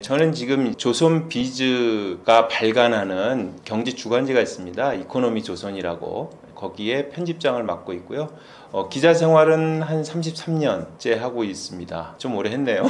저는 지금 조선비즈가 발간하는 경제 주간지가 있습니다. 이코노미 조선이라고. 거기에 편집장을 맡고 있고요. 기자 생활은 한 33년째 하고 있습니다. 좀 오래 했네요.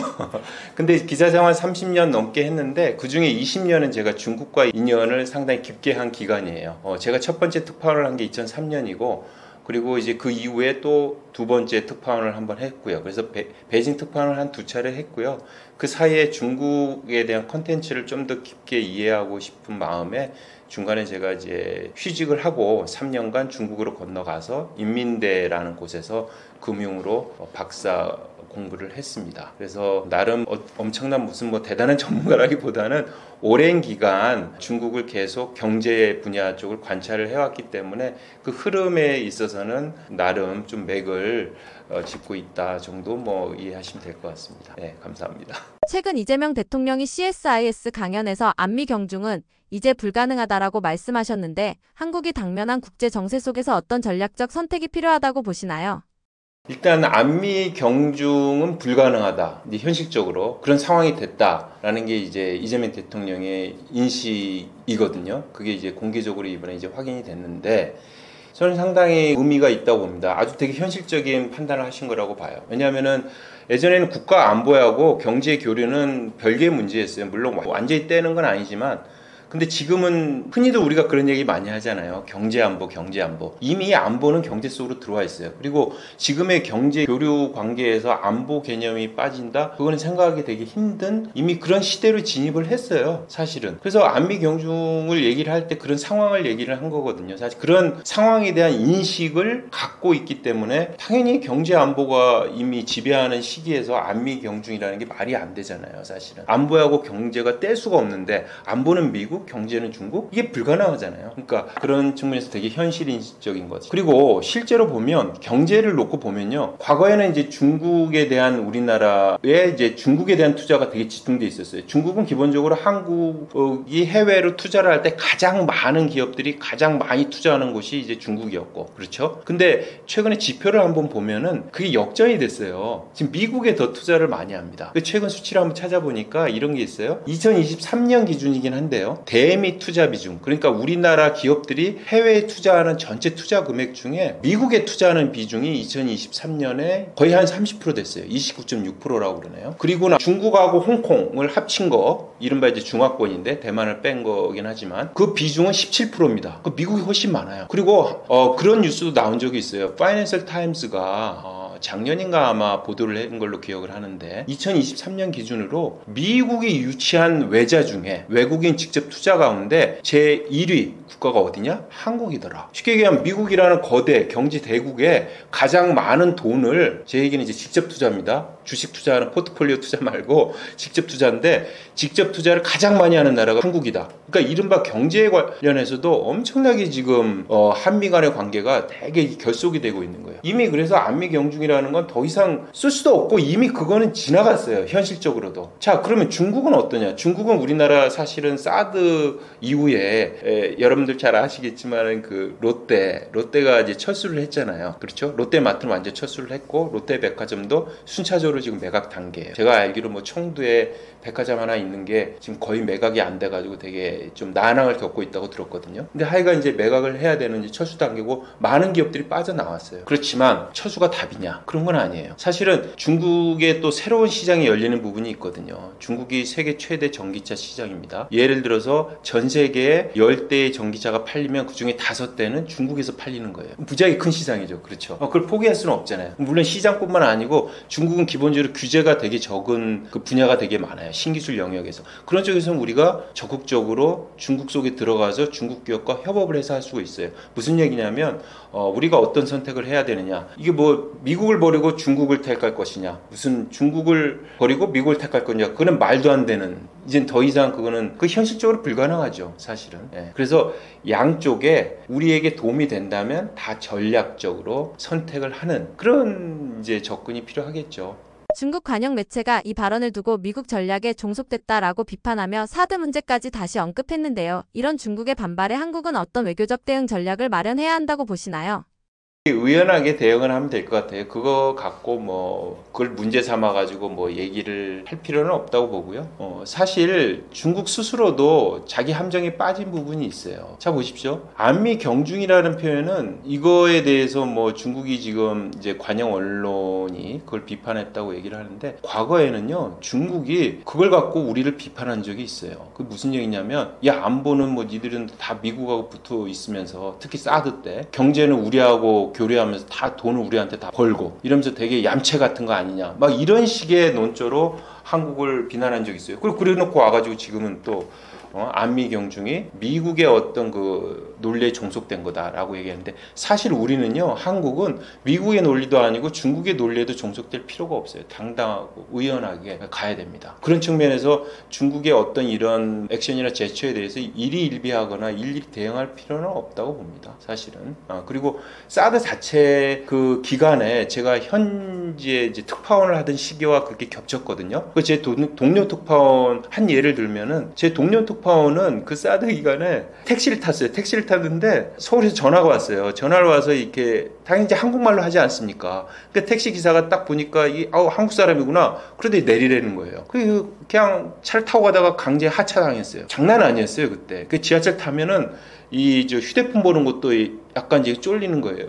근데 기자 생활 30년 넘게 했는데 그중에 20년은 제가 중국과 인연을 상당히 깊게 한 기간이에요. 제가 첫 번째 특파원을 한 게 2003년이고 그리고 이제 그 이후에 또 두 번째 특파원을 한번 했고요. 그래서 베이징 특파원을 한 두 차례 했고요. 그 사이에 중국에 대한 컨텐츠를 좀 더 깊게 이해하고 싶은 마음에 중간에 제가 이제 휴직을 하고 3년간 중국으로 건너가서 인민대라는 곳에서 금융으로 박사 공부를 했습니다. 그래서 나름 엄청난 무슨 대단한 전문가라기보다는 오랜 기간 중국을 계속 경제 분야 쪽을 관찰을 해왔기 때문에 그 흐름에 있어서는 나름 좀 맥을 짚고 있다 정도 이해하시면 될 것 같습니다. 네, 감사합니다. 최근 이재명 대통령이 CSIS 강연에서 안미 경중은 이제 불가능하다라고 말씀하셨는데 한국이 당면한 국제 정세 속에서 어떤 전략적 선택이 필요하다고 보시나요? 일단 안미 경중은 불가능하다. 이제 현실적으로 그런 상황이 됐다라는 게 이제 이재명 대통령의 인식이거든요. 그게 이제 공개적으로 이번에 이제 확인이 됐는데 저는 상당히 의미가 있다고 봅니다. 아주 되게 현실적인 판단을 하신 거라고 봐요. 왜냐하면은 예전에는 국가 안보하고 경제 교류는 별개의 문제였어요. 물론 완전히 떼는 건 아니지만 근데 지금은 흔히도 우리가 그런 얘기 많이 하잖아요. 경제 안보, 경제 안보. 이미 안보는 경제 속으로 들어와 있어요. 그리고 지금의 경제 교류 관계에서 안보 개념이 빠진다? 그거는 생각하기 되게 힘든 이미 그런 시대로 진입을 했어요. 사실은. 그래서 안미 경중을 얘기를 할 때 그런 상황을 얘기를 한 거거든요. 사실 그런 상황에 대한 인식을 갖고 있기 때문에 당연히 경제 안보가 이미 지배하는 시기에서 안미 경중이라는 게 말이 안 되잖아요. 사실은. 안보하고 경제가 뗄 수가 없는데 안보는 미국 경제는 중국? 이게 불가능하잖아요. 그러니까 그런 측면에서 되게 현실인식적인 거죠. 그리고 실제로 보면 경제를 놓고 보면요. 과거에는 이제 중국에 대한 우리나라의 이제 중국에 대한 투자가 되게 집중돼 있었어요. 중국은 기본적으로 한국이 해외로 투자를 할 때 가장 많은 기업들이 가장 많이 투자하는 곳이 이제 중국이었고. 그렇죠? 근데 최근에 지표를 한번 보면은 그게 역전이 됐어요. 지금 미국에 더 투자를 많이 합니다. 최근 수치를 한번 찾아보니까 이런 게 있어요. 2023년 기준이긴 한데요. 대미 투자 비중, 그러니까 우리나라 기업들이 해외에 투자하는 전체 투자 금액 중에 미국에 투자하는 비중이 2023년에 거의 한 30% 됐어요. 29.6%라고 그러네요. 그리고 중국하고 홍콩을 합친 거, 이른바 이제 중화권인데 대만을 뺀 거긴 하지만 그 비중은 17%입니다. 그 미국이 훨씬 많아요. 그리고 그런 뉴스도 나온 적이 있어요. 파이낸셜 타임스가 작년인가 아마 보도를 한 걸로 기억을 하는데 2023년 기준으로 미국이 유치한 외자 중에 외국인 직접 투자 가운데 제1위 국가가 어디냐? 한국이더라. 쉽게 얘기하면 미국이라는 거대 경제 대국에 가장 많은 돈을 제 얘기는 이제 직접 투자입니다. 주식 투자하는 포트폴리오 투자 말고 직접 투자인데 직접 투자를 가장 많이 하는 나라가 한국이다. 그러니까 이른바 경제에 관련해서도 엄청나게 지금 한미 간의 관계가 되게 결속이 되고 있는 거예요. 이미 그래서 안미 경중이라는 건 더 이상 쓸 수도 없고 이미 그거는 지나갔어요. 현실적으로도. 자, 그러면 중국은 어떠냐? 중국은 우리나라 사실은 사드 이후에 여러분들 잘 아시겠지만 그 롯데가 이제 철수를 했잖아요. 그렇죠? 롯데마트는 완전 철수를 했고 롯데백화점도 순차적으로 지금 매각 단계예요. 제가 알기로 청두에 백화점 하나 있는 게 지금 거의 매각이 안 돼가지고 되게 좀 난항을 겪고 있다고 들었거든요. 근데 하여간 이제 매각을 해야 되는 이제 철수 단계고 많은 기업들이 빠져나왔어요. 그렇지만 철수가 답이냐? 그런 건 아니에요. 사실은 중국에 또 새로운 시장이 열리는 부분이 있거든요. 중국이 세계 최대 전기차 시장입니다. 예를 들어서 전 세계에 10대의 전기차가 팔리면 그중에 5대는 중국에서 팔리는 거예요. 무지하게 큰 시장이죠. 그렇죠. 그걸 포기할 수는 없잖아요. 물론 시장뿐만 아니고 중국은 기본적으로 규제가 되게 적은 그 분야가 되게 많아요. 신기술 영역에서. 그런 쪽에서는 우리가 적극적으로 중국 속에 들어가서 중국 기업과 협업을 해서 할 수가 있어요. 무슨 얘기냐면 우리가 어떤 선택을 해야 되느냐. 이게 미국을 버리고 중국을 택할 것이냐. 무슨 중국을 버리고 미국을 택할 거냐. 그거는 말도 안 되는. 이젠 더 이상 그거는 현실적으로 불가능하죠. 사실은. 예. 그래서 양쪽에 우리에게 도움이 된다면 다 전략적으로 선택을 하는 그런 이제 접근이 필요하겠죠. 중국 관영 매체가 이 발언을 두고 미국 전략에 종속됐다라고 비판하며 사드 문제까지 다시 언급했는데요. 이런 중국의 반발에 한국은 어떤 외교적 대응 전략을 마련해야 한다고 보시나요? 의연하게 대응을 하면 될 것 같아요. 그거 갖고 뭐 그걸 문제 삼아 가지고 뭐 얘기를 할 필요는 없다고 보고요. 사실 중국 스스로도 자기 함정에 빠진 부분이 있어요. 자 보십시오. 안미 경중이라는 표현은 이거에 대해서 뭐 중국이 지금 이제 관영 언론이 그걸 비판했다고 얘기를 하는데, 과거에는요 중국이 그걸 갖고 우리를 비판한 적이 있어요. 그 무슨 얘기냐면, 야 안보는 뭐 니들은 다 미국하고 붙어 있으면서 특히 사드 때 경제는 우리하고 교류하면서 다 돈을 우리한테 다 벌고 이러면서 되게 얌체 같은 거 아니냐, 막 이런 식의 논조로 한국을 비난한 적이 있어요. 그리고 그래놓고 와가지고 지금은 또 안미 경중이 미국의 어떤 그 논리에 종속된 거다라고 얘기하는데, 사실 우리는요 한국은 미국의 논리도 아니고 중국의 논리에도 종속될 필요가 없어요. 당당하고 의연하게 가야 됩니다. 그런 측면에서 중국의 어떤 이런 액션이나 제스처에 대해서 일희일비하거나 일일이 대응할 필요는 없다고 봅니다. 사실은. 그리고 사드 자체 그 기간에 제가 현지에 이제 특파원을 하던 시기와 그렇게 겹쳤거든요. 제 동료 특파원 한 예를 들면은, 제 동료 특파원은 그 사드 기간에 택시를 탔어요. 택시를 탔는데 서울에서 전화가 왔어요. 전화를 와서 이렇게 당연히 이제 한국말로 하지 않습니까? 그러니까 택시 기사가 딱 보니까 한국 사람이구나. 그런데 내리라는 거예요. 그냥 차를 타고 가다가 강제 하차당했어요. 장난 아니었어요 그때. 그 지하철 타면은 저 휴대폰 보는 것도 약간 이제 쫄리는 거예요.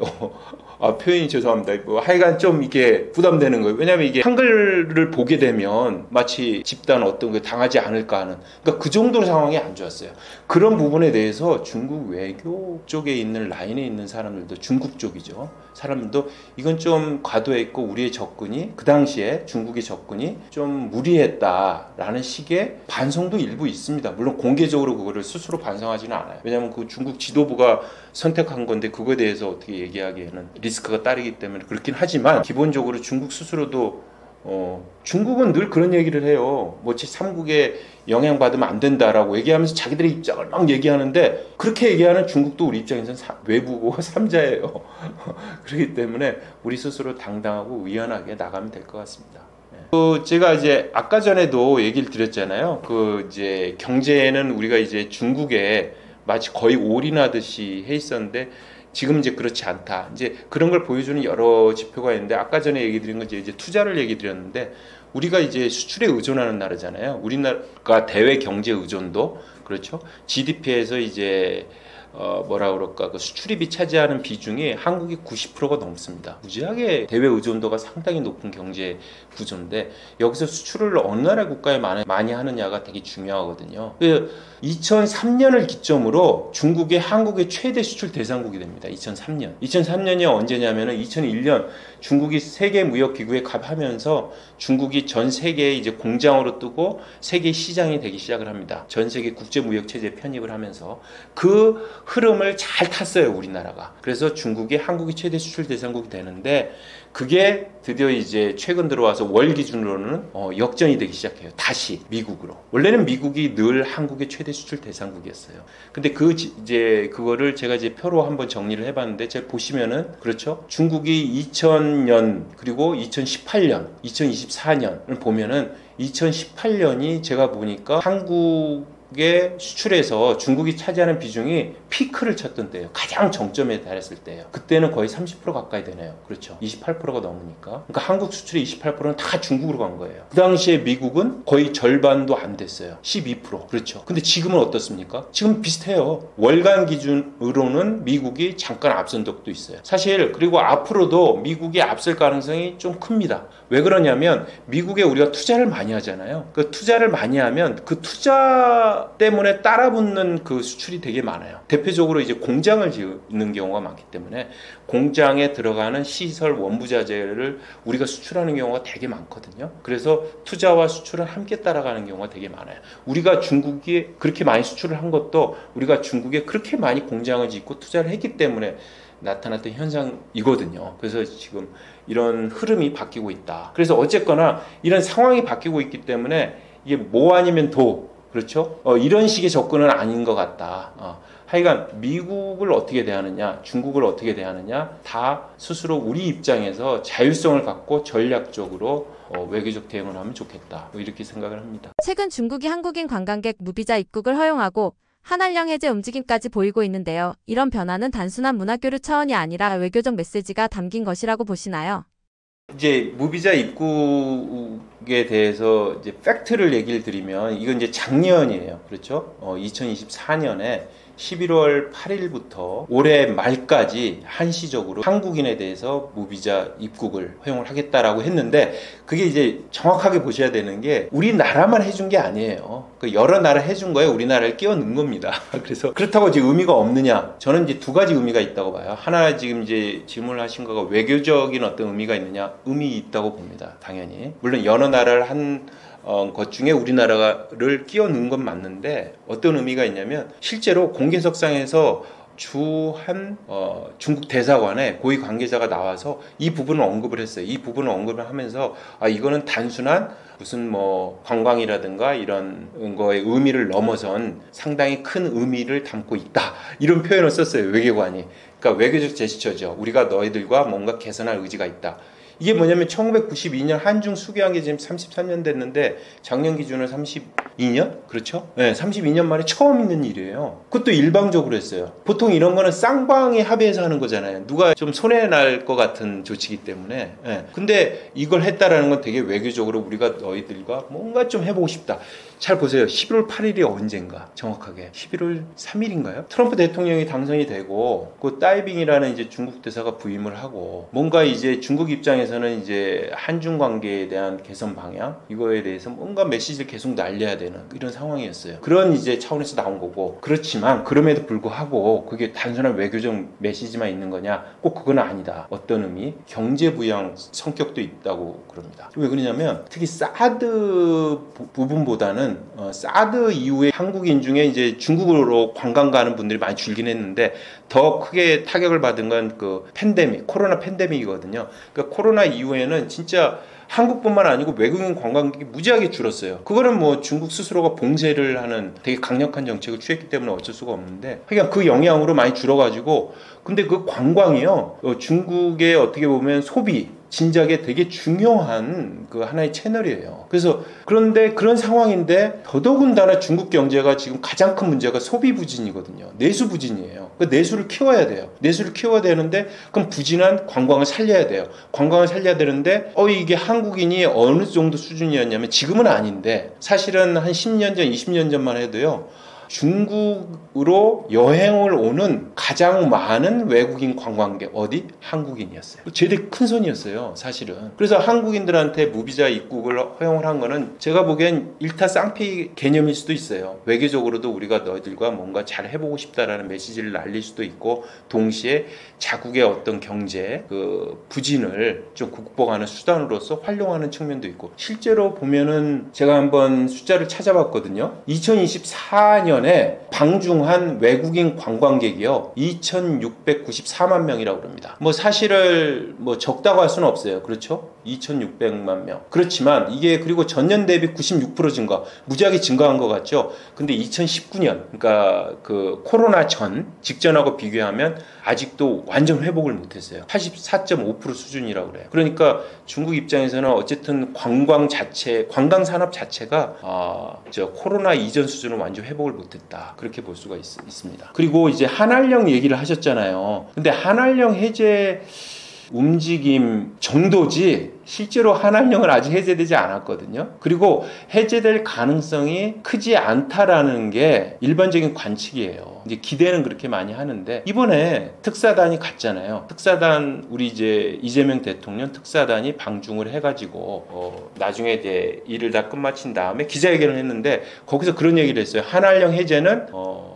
표현이 죄송합니다. 뭐 하여간 좀 이게 부담되는 거예요. 왜냐하면 이게 한글을 보게 되면 마치 집단 어떤 게 당하지 않을까 하는, 그러니까 그 정도로 상황이 안 좋았어요. 그런 부분에 대해서 중국 외교 쪽에 있는 라인에 있는 사람들도, 중국 쪽이죠, 사람들도 이건 좀 과도했고 우리의 접근이, 그 당시에 중국의 접근이 좀 무리했다라는 식의 반성도 일부 있습니다. 물론 공개적으로 그거를 스스로 반성하지는 않아요. 왜냐하면 그 중국 지도부가 선택한 건데 그거에 대해서 어떻게 얘기하기에는 리스크가 따르기 때문에 그렇긴 하지만, 기본적으로 중국 스스로도 중국은 늘 그런 얘기를 해요. 뭐 제3국에 영향받으면 안 된다라고 얘기하면서 자기들의 입장을 막 얘기하는데, 그렇게 얘기하는 중국도 우리 입장에서는 외부고 3자예요. 그렇기 때문에 우리 스스로 당당하고 의연하게 나가면 될 것 같습니다. 제가 이제 아까 전에도 얘기를 드렸잖아요. 이제 경제에는 우리가 이제 중국에 마치 거의 올인하듯이 해 있었는데 지금 이제 그렇지 않다. 이제 그런 걸 보여주는 여러 지표가 있는데, 아까 전에 얘기 드린 건 이제 투자를 얘기 드렸는데, 우리가 이제 수출에 의존하는 나라잖아요. 우리나라가 대외 경제 의존도, 그렇죠? GDP에서 이제 뭐라 그럴까, 그 수출입이 차지하는 비중이 한국이 90%가 넘습니다. 무지하게 대외 의존도가 상당히 높은 경제 구조인데, 여기서 수출을 어느 나라 국가에 많이 하느냐가 되게 중요하거든요. 2003년을 기점으로 중국이 한국의 최대 수출 대상국이 됩니다. 2003년이 언제냐면은 2001년 중국이 세계 무역 기구에 가입하면서 중국이 전 세계에 이제 공장으로 뜨고 세계 시장이 되기 시작을 합니다. 전 세계 국제 무역 체제에 편입을 하면서 그 흐름을 잘 탔어요, 우리나라가. 그래서 중국이 한국의 최대 수출 대상국이 되는데, 그게 드디어 이제 최근 들어와서 월 기준으로는 역전이 되기 시작해요. 다시 미국으로. 원래는 미국이 늘 한국의 최대 수출 대상국이었어요. 근데 그거를 제가 이제 표로 한번 정리를 해봤는데, 제가 보시면은, 그렇죠? 중국이 2000년 그리고 2018년, 2024년을 보면은 2018년이 제가 보니까 한국의 수출에서 중국이 차지하는 비중이 피크를 쳤던 때예요. 가장 정점에 달했을 때예요. 그때는 거의 30% 가까이 되네요. 그렇죠. 28%가 넘으니까. 그러니까 한국 수출의 28%는 다 중국으로 간 거예요. 그 당시에 미국은 거의 절반도 안 됐어요. 12%. 그렇죠. 근데 지금은 어떻습니까? 지금 비슷해요. 월간 기준으로는 미국이 잠깐 앞선 적도 있어요. 사실 그리고 앞으로도 미국이 앞설 가능성이 좀 큽니다. 왜 그러냐면 미국에 우리가 투자를 많이 하잖아요. 그 투자를 많이 하면 그 투자 때문에 따라붙는 그 수출이 되게 많아요. 대표적으로 이제 공장을 짓는 경우가 많기 때문에 공장에 들어가는 시설 원부자재를 우리가 수출하는 경우가 되게 많거든요. 그래서 투자와 수출은 함께 따라가는 경우가 되게 많아요. 우리가 중국이 그렇게 많이 수출을 한 것도 우리가 중국에 그렇게 많이 공장을 짓고 투자를 했기 때문에 나타났던 현상이거든요. 그래서 지금 이런 흐름이 바뀌고 있다. 그래서 어쨌거나 이런 상황이 바뀌고 있기 때문에 이게 뭐 아니면 도, 그렇죠? 이런 식의 접근은 아닌 것 같다. 하여간 미국을 어떻게 대하느냐, 중국을 어떻게 대하느냐, 다 스스로 우리 입장에서 자율성을 갖고 전략적으로 외교적 대응을 하면 좋겠다. 이렇게 생각을 합니다. 최근 중국이 한국인 관광객 무비자 입국을 허용하고 한한령 해제 움직임까지 보이고 있는데요. 이런 변화는 단순한 문화교류 차원이 아니라 외교적 메시지가 담긴 것이라고 보시나요? 이제 무비자 입국에 대해서 이제 팩트를 얘기를 드리면 이건 이제 작년이에요. 그렇죠? 2024년에 11월 8일부터 올해 말까지 한시적으로 한국인에 대해서 무비자 입국을 허용을 하겠다라고 했는데 그게 이제 정확하게 보셔야 되는 게 우리나라만 해준 게 아니에요. 그 여러 나라 해준 거에 우리나라를 끼워 넣은 겁니다. 그래서 그렇다고 이제 의미가 없느냐? 저는 이제 두 가지 의미가 있다고 봐요. 하나 지금 이제 질문을 하신 거가 외교적인 어떤 의미가 있느냐? 의미 있다고 봅니다. 당연히. 물론 여러 나라를 한 것 중에 우리나라를 끼워 넣은 건 맞는데 어떤 의미가 있냐면 실제로 공개석상에서 주한 중국 대사관에 고위 관계자가 나와서 이 부분을 언급을 했어요. 이 부분을 언급을 하면서 이거는 단순한 무슨 뭐 관광이라든가 이런 거의 의미를 넘어선 상당히 큰 의미를 담고 있다. 이런 표현을 썼어요. 외교관이. 그러니까 외교적 제스처죠. 우리가 너희들과 뭔가 개선할 의지가 있다. 이게 뭐냐면 1992년 한중 수교한 게 지금 33년 됐는데 작년 기준으로 32년? 그렇죠? 네, 32년 만에 처음 있는 일이에요. 그것도 일방적으로 했어요. 보통 이런 거는 쌍방이 합의해서 하는 거잖아요. 누가 좀 손해날 것 같은 조치이기 때문에. 네. 근데 이걸 했다라는 건 되게 외교적으로 우리가 너희들과 뭔가 좀 해보고 싶다. 잘 보세요. 11월 8일이 언젠가 정확하게 11월 3일인가요? 트럼프 대통령이 당선이 되고 그 다이빙이라는 이제 중국 대사가 부임을 하고 뭔가 이제 중국 입장에서는 이제 한중 관계에 대한 개선 방향 이거에 대해서 뭔가 메시지를 계속 날려야 되는 이런 상황이었어요. 그런 이제 차원에서 나온 거고 그렇지만 그럼에도 불구하고 그게 단순한 외교적 메시지만 있는 거냐? 꼭 그건 아니다. 어떤 의미? 경제 부양 성격도 있다고 그럽니다. 왜 그러냐면 특히 사드 부분보다는 사드 이후에 한국인 중에 이제 중국으로 관광 가는 분들이 많이 줄긴 했는데 더 크게 타격을 받은 건 그 팬데믹, 코로나 팬데믹이거든요. 그러니까 코로나 이후에는 진짜 한국뿐만 아니고 외국인 관광객이 무지하게 줄었어요. 그거는 뭐 중국 스스로가 봉쇄를 하는 되게 강력한 정책을 취했기 때문에 어쩔 수가 없는데 그냥 그 영향으로 많이 줄어가지고 근데 그 관광이요 중국의 어떻게 보면 소비 진작에 되게 중요한 그 하나의 채널이에요. 그래서 그런데 그런 상황인데 더더군다나 중국 경제가 지금 가장 큰 문제가 소비 부진이거든요. 내수 부진이에요. 그 내수를 키워야 돼요. 내수를 키워야 되는데 그럼 부진한 관광을 살려야 돼요. 관광을 살려야 되는데 이게 한국인이 어느 정도 수준이었냐면 지금은 아닌데 사실은 한 10년 전, 20년 전만 해도요. 중국으로 여행을 오는 가장 많은 외국인 관광객 어디? 한국인이었어요. 제일 큰 손이었어요 사실은. 그래서 한국인들한테 무비자 입국을 허용을 한 거는 제가 보기엔 일타 쌍피 개념일 수도 있어요. 외교적으로도 우리가 너희들과 뭔가 잘 해보고 싶다라는 메시지를 날릴 수도 있고 동시에 자국의 어떤 경제 그 부진을 좀 극복하는 수단으로서 활용하는 측면도 있고 실제로 보면은 제가 한번 숫자를 찾아봤거든요. 2024년 방중한 외국인 관광객이요 2,694만 명이라고 그럽니다. 뭐 사실을 뭐 적다고 할 수는 없어요. 그렇죠? 2,600만 명. 그렇지만 이게 그리고 전년 대비 96% 증가, 무지하게 증가한 것 같죠? 근데 2019년, 그러니까 그 코로나 전 직전하고 비교하면 아직도 완전 회복을 못했어요. 84.5% 수준이라고 그래요. 그러니까 중국 입장에서는 어쨌든 관광 산업 자체가 코로나 이전 수준을 완전 회복을 못했다. 그렇게 볼 수가 있습니다. 그리고 이제 한한령 얘기를 하셨잖아요. 근데 한한령 해제 움직임 정도지 실제로 한한령은 아직 해제되지 않았거든요. 그리고 해제될 가능성이 크지 않다라는 게 일반적인 관측이에요. 이제 기대는 그렇게 많이 하는데 이번에 특사단이 갔잖아요. 특사단 우리 이제 이재명 대통령 특사단이 방중을 해가지고 나중에 이제 일을 다 끝마친 다음에 기자회견을 했는데 거기서 그런 얘기를 했어요. 한한령 해제는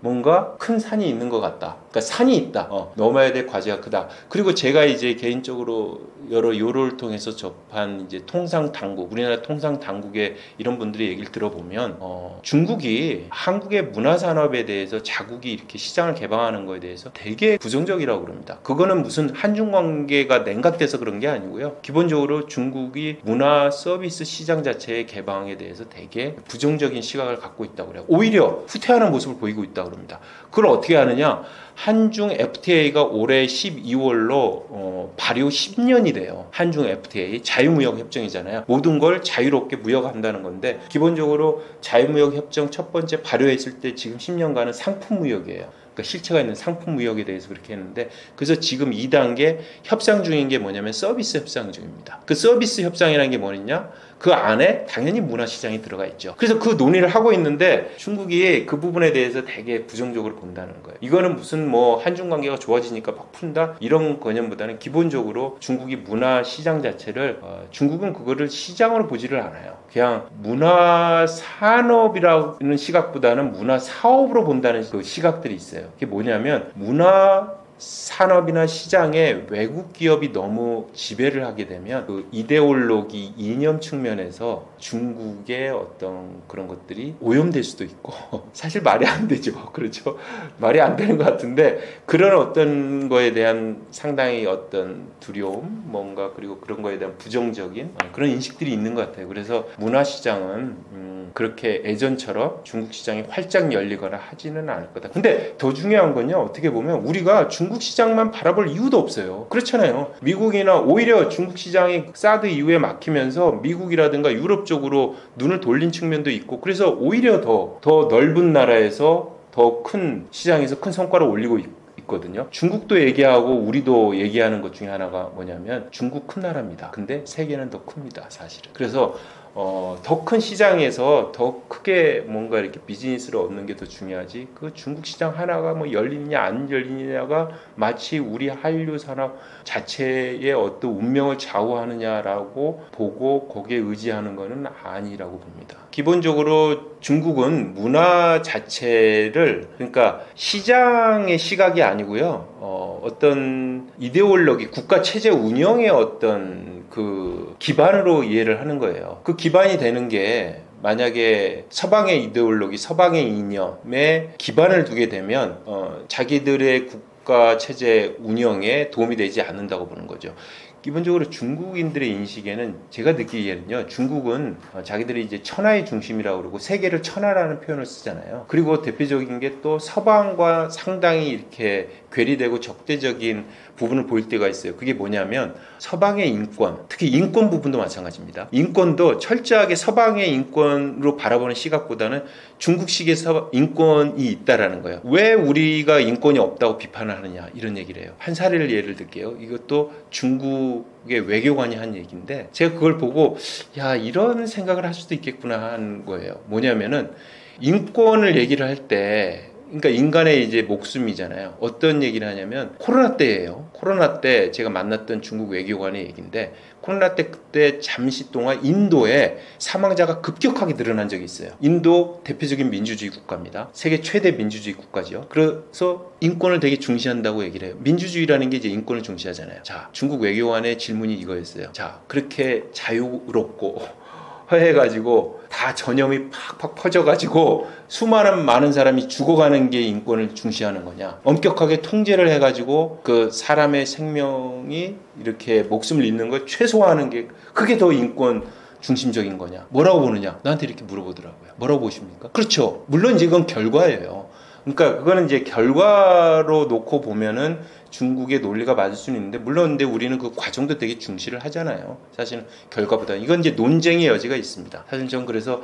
뭔가 큰 산이 있는 것 같다. 그러니까 산이 있다. 넘어야 될 과제가 크다. 그리고 제가 이제 개인적으로 여러 요로를 통해서 접한 이제 통상 당국, 우리나라 통상 당국의 이런 분들의 얘기를 들어보면 중국이 한국의 문화 산업에 대해서 자국이 이렇게 시장을 개방하는 거에 대해서 되게 부정적이라고 그럽니다. 그거는 무슨 한중 관계가 냉각돼서 그런 게 아니고요. 기본적으로 중국이 문화 서비스 시장 자체의 개방에 대해서 되게 부정적인 시각을 갖고 있다고 그래요. 오히려 후퇴하는 모습을 보이고 있다고 그럽니다. 그걸 어떻게 하느냐? 한중 FTA가 올해 12월로 발효 10년이 돼요. 한중 FTA 자유무역 협정이잖아요. 모든 걸 자유롭게 무역한다는 건데 기본적으로 자유무역 협정 첫 번째 발효했을 때 지금 10년간은 상품무역이에요. 그러니까 실체가 있는 상품 무역에 대해서 그렇게 했는데 그래서 지금 2단계 협상 중인 게 뭐냐면 서비스 협상 중입니다. 그 서비스 협상이라는 게 뭐냐? 그 안에 당연히 문화시장이 들어가 있죠. 그래서 그 논의를 하고 있는데 중국이 그 부분에 대해서 되게 부정적으로 본다는 거예요. 이거는 무슨 뭐 한중 관계가 좋아지니까 막 푼다 이런 개념보다는 기본적으로 중국이 문화시장 자체를 중국은 그거를 시장으로 보지를 않아요. 그냥 문화산업이라는 시각보다는 문화사업으로 본다는 그 시각들이 있어요. 그게 뭐냐면 문화산업이나 시장에 외국 기업이 너무 지배를 하게 되면 그 이데올로기 이념 측면에서 중국의 어떤 그런 것들이 오염될 수도 있고 사실 말이 안 되죠. 그렇죠? 말이 안 되는 것 같은데 그런 어떤 거에 대한 상당히 어떤 두려움 뭔가 그리고 그런 거에 대한 부정적인 그런 인식들이 있는 것 같아요. 그래서 문화시장은 그렇게 예전처럼 중국 시장이 활짝 열리거나 하지는 않을 거다. 근데 더 중요한 건요. 어떻게 보면 우리가 중국 시장만 바라볼 이유도 없어요. 그렇잖아요. 미국이나 오히려 중국 시장이 사드 이후에 막히면서 미국이라든가 유럽 쪽으로 눈을 돌린 측면도 있고 그래서 오히려 더 넓은 나라에서 더 큰 시장에서 큰 성과를 올리고 있거든요. 중국도 얘기하고 우리도 얘기하는 것 중에 하나가 뭐냐면 중국 큰 나라입니다. 근데 세계는 더 큽니다. 사실은. 그래서 더 큰 시장에서 더 크게 뭔가 이렇게 비즈니스를 얻는 게 더 중요하지 그 중국 시장 하나가 뭐 열리느냐 안 열리느냐가 마치 우리 한류 산업 자체의 어떤 운명을 좌우하느냐라고 보고 거기에 의지하는 것은 아니라고 봅니다. 기본적으로 중국은 문화 자체를 그러니까 시장의 시각이 아니고요. 어떤 이데올로기 국가 체제 운영의 어떤 그 기반으로 이해를 하는 거예요. 그 기반이 되는 게 만약에 서방의 이데올로기, 서방의 이념에 기반을 두게 되면 자기들의 국가 체제 운영에 도움이 되지 않는다고 보는 거죠. 기본적으로 중국인들의 인식에는 제가 느끼기에는요. 중국은 자기들이 이제 천하의 중심이라고 그러고 세계를 천하라는 표현을 쓰잖아요. 그리고 대표적인 게 또 서방과 상당히 이렇게 괴리되고 적대적인 부분을 보일 때가 있어요. 그게 뭐냐면 서방의 인권, 특히 인권 부분도 마찬가지입니다. 인권도 철저하게 서방의 인권으로 바라보는 시각보다는 중국식의 인권이 있다라는 거예요. 왜 우리가 인권이 없다고 비판을 하느냐 이런 얘기를 해요. 한 사례를 예를 들게요. 이것도 중국의 외교관이 한 얘기인데 제가 그걸 보고 야 이런 생각을 할 수도 있겠구나 하는 거예요. 뭐냐면은 인권을 얘기를 할 때 그러니까 인간의 이제 목숨이잖아요. 어떤 얘기를 하냐면 코로나 때예요. 코로나 때 제가 만났던 중국 외교관의 얘기인데 코로나 때 그때 잠시 동안 인도에 사망자가 급격하게 늘어난 적이 있어요. 인도 대표적인 민주주의 국가입니다. 세계 최대 민주주의 국가죠. 그래서 인권을 되게 중시한다고 얘기를 해요. 민주주의라는 게 이제 인권을 중시하잖아요. 자, 중국 외교관의 질문이 이거였어요. 자, 그렇게 자유롭고 해가지고 다 전염이 팍팍 퍼져가지고 수많은 많은 사람이 죽어가는 게 인권을 중시하는 거냐? 엄격하게 통제를 해가지고 그 사람의 생명이 이렇게 목숨을 잃는 걸 최소화하는 게 그게 더 인권 중심적인 거냐? 뭐라고 보느냐? 나한테 이렇게 물어보더라고요. 뭐라고 보십니까? 그렇죠. 물론 이제 이건 결과예요. 그러니까 그거는 이제 결과로 놓고 보면은 중국의 논리가 맞을 수는 있는데 물론 근데 우리는 그 과정도 되게 중시를 하잖아요. 사실은 결과보다 이건 이제 논쟁의 여지가 있습니다. 사실 전 그래서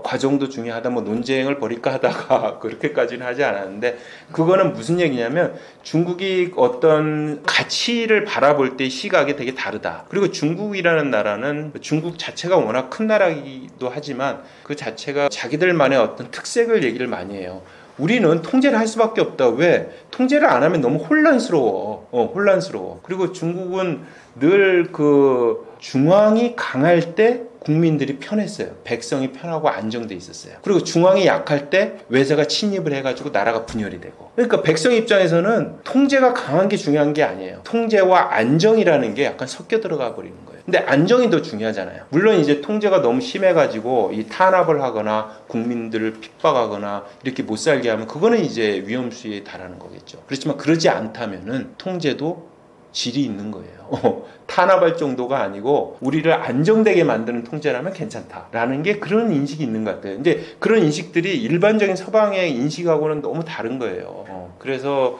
과정도 중요하다 뭐 논쟁을 벌일까 하다가 그렇게까지는 하지 않았는데 그거는 무슨 얘기냐면 중국이 어떤 가치를 바라볼 때 시각이 되게 다르다. 그리고 중국이라는 나라는 중국 자체가 워낙 큰 나라이기도 하지만 그 자체가 자기들만의 어떤 특색을 얘기를 많이 해요. 우리는 통제를 할 수밖에 없다. 왜? 통제를 안 하면 너무 혼란스러워. 혼란스러워. 그리고 중국은 늘 그 중앙이 강할 때 국민들이 편했어요. 백성이 편하고 안정돼 있었어요. 그리고 중앙이 약할 때 외세가 침입을 해가지고 나라가 분열이 되고. 그러니까 백성 입장에서는 통제가 강한 게 중요한 게 아니에요. 통제와 안정이라는 게 약간 섞여 들어가 버리는 거예요. 근데 안정이 더 중요하잖아요. 물론 이제 통제가 너무 심해가지고 이 탄압을 하거나 국민들을 핍박하거나 이렇게 못 살게 하면 그거는 이제 위험수위에 달하는 거겠죠. 그렇지만 그러지 않다면은 통제도 질이 있는 거예요. 탄압할 정도가 아니고 우리를 안정되게 만드는 통제라면 괜찮다라는 게 그런 인식이 있는 것 같아요. 근데 그런 인식들이 일반적인 서방의 인식하고는 너무 다른 거예요. 그래서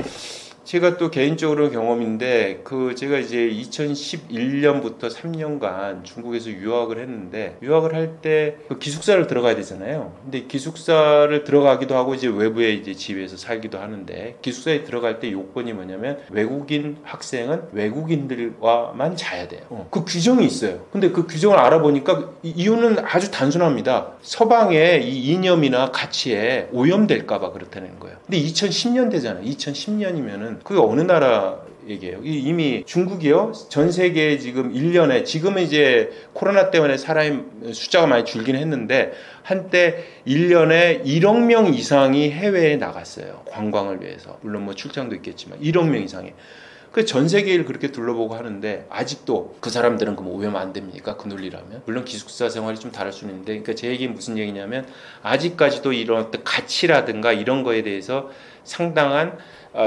제가 또 개인적으로 경험인데 제가 이제 2011년부터 3년간 중국에서 유학을 했는데 유학을 할 때 기숙사를 들어가야 되잖아요. 근데 기숙사를 들어가기도 하고 이제 외부에 이제 집에서 살기도 하는데 기숙사에 들어갈 때 요건이 뭐냐면 외국인 학생은 외국인들과만 자야 돼요. 그 규정이 있어요. 근데 그 규정을 알아보니까 이유는 아주 단순합니다. 서방의 이 이념이나 가치에 오염될까봐 그렇다는 거예요. 근데 2010년대잖아요. 2010년이면은 그게 어느 나라 얘기예요. 이미 중국이요. 전 세계에 지금 1년에 지금은 이제 코로나 때문에 사람의 숫자가 많이 줄긴 했는데 한때 1년에 1억 명 이상이 해외에 나갔어요. 관광을 위해서. 물론 뭐 출장도 있겠지만 1억 명 이상이. 그 전 세계를 그렇게 둘러보고 하는데 아직도 그 사람들은 그럼 오염 안 됩니까? 그 논리라면. 물론 기숙사 생활이 좀 다를 수는 있는데 그러니까 제 얘기는 무슨 얘기냐면 아직까지도 이런 어떤 가치라든가 이런 거에 대해서 상당한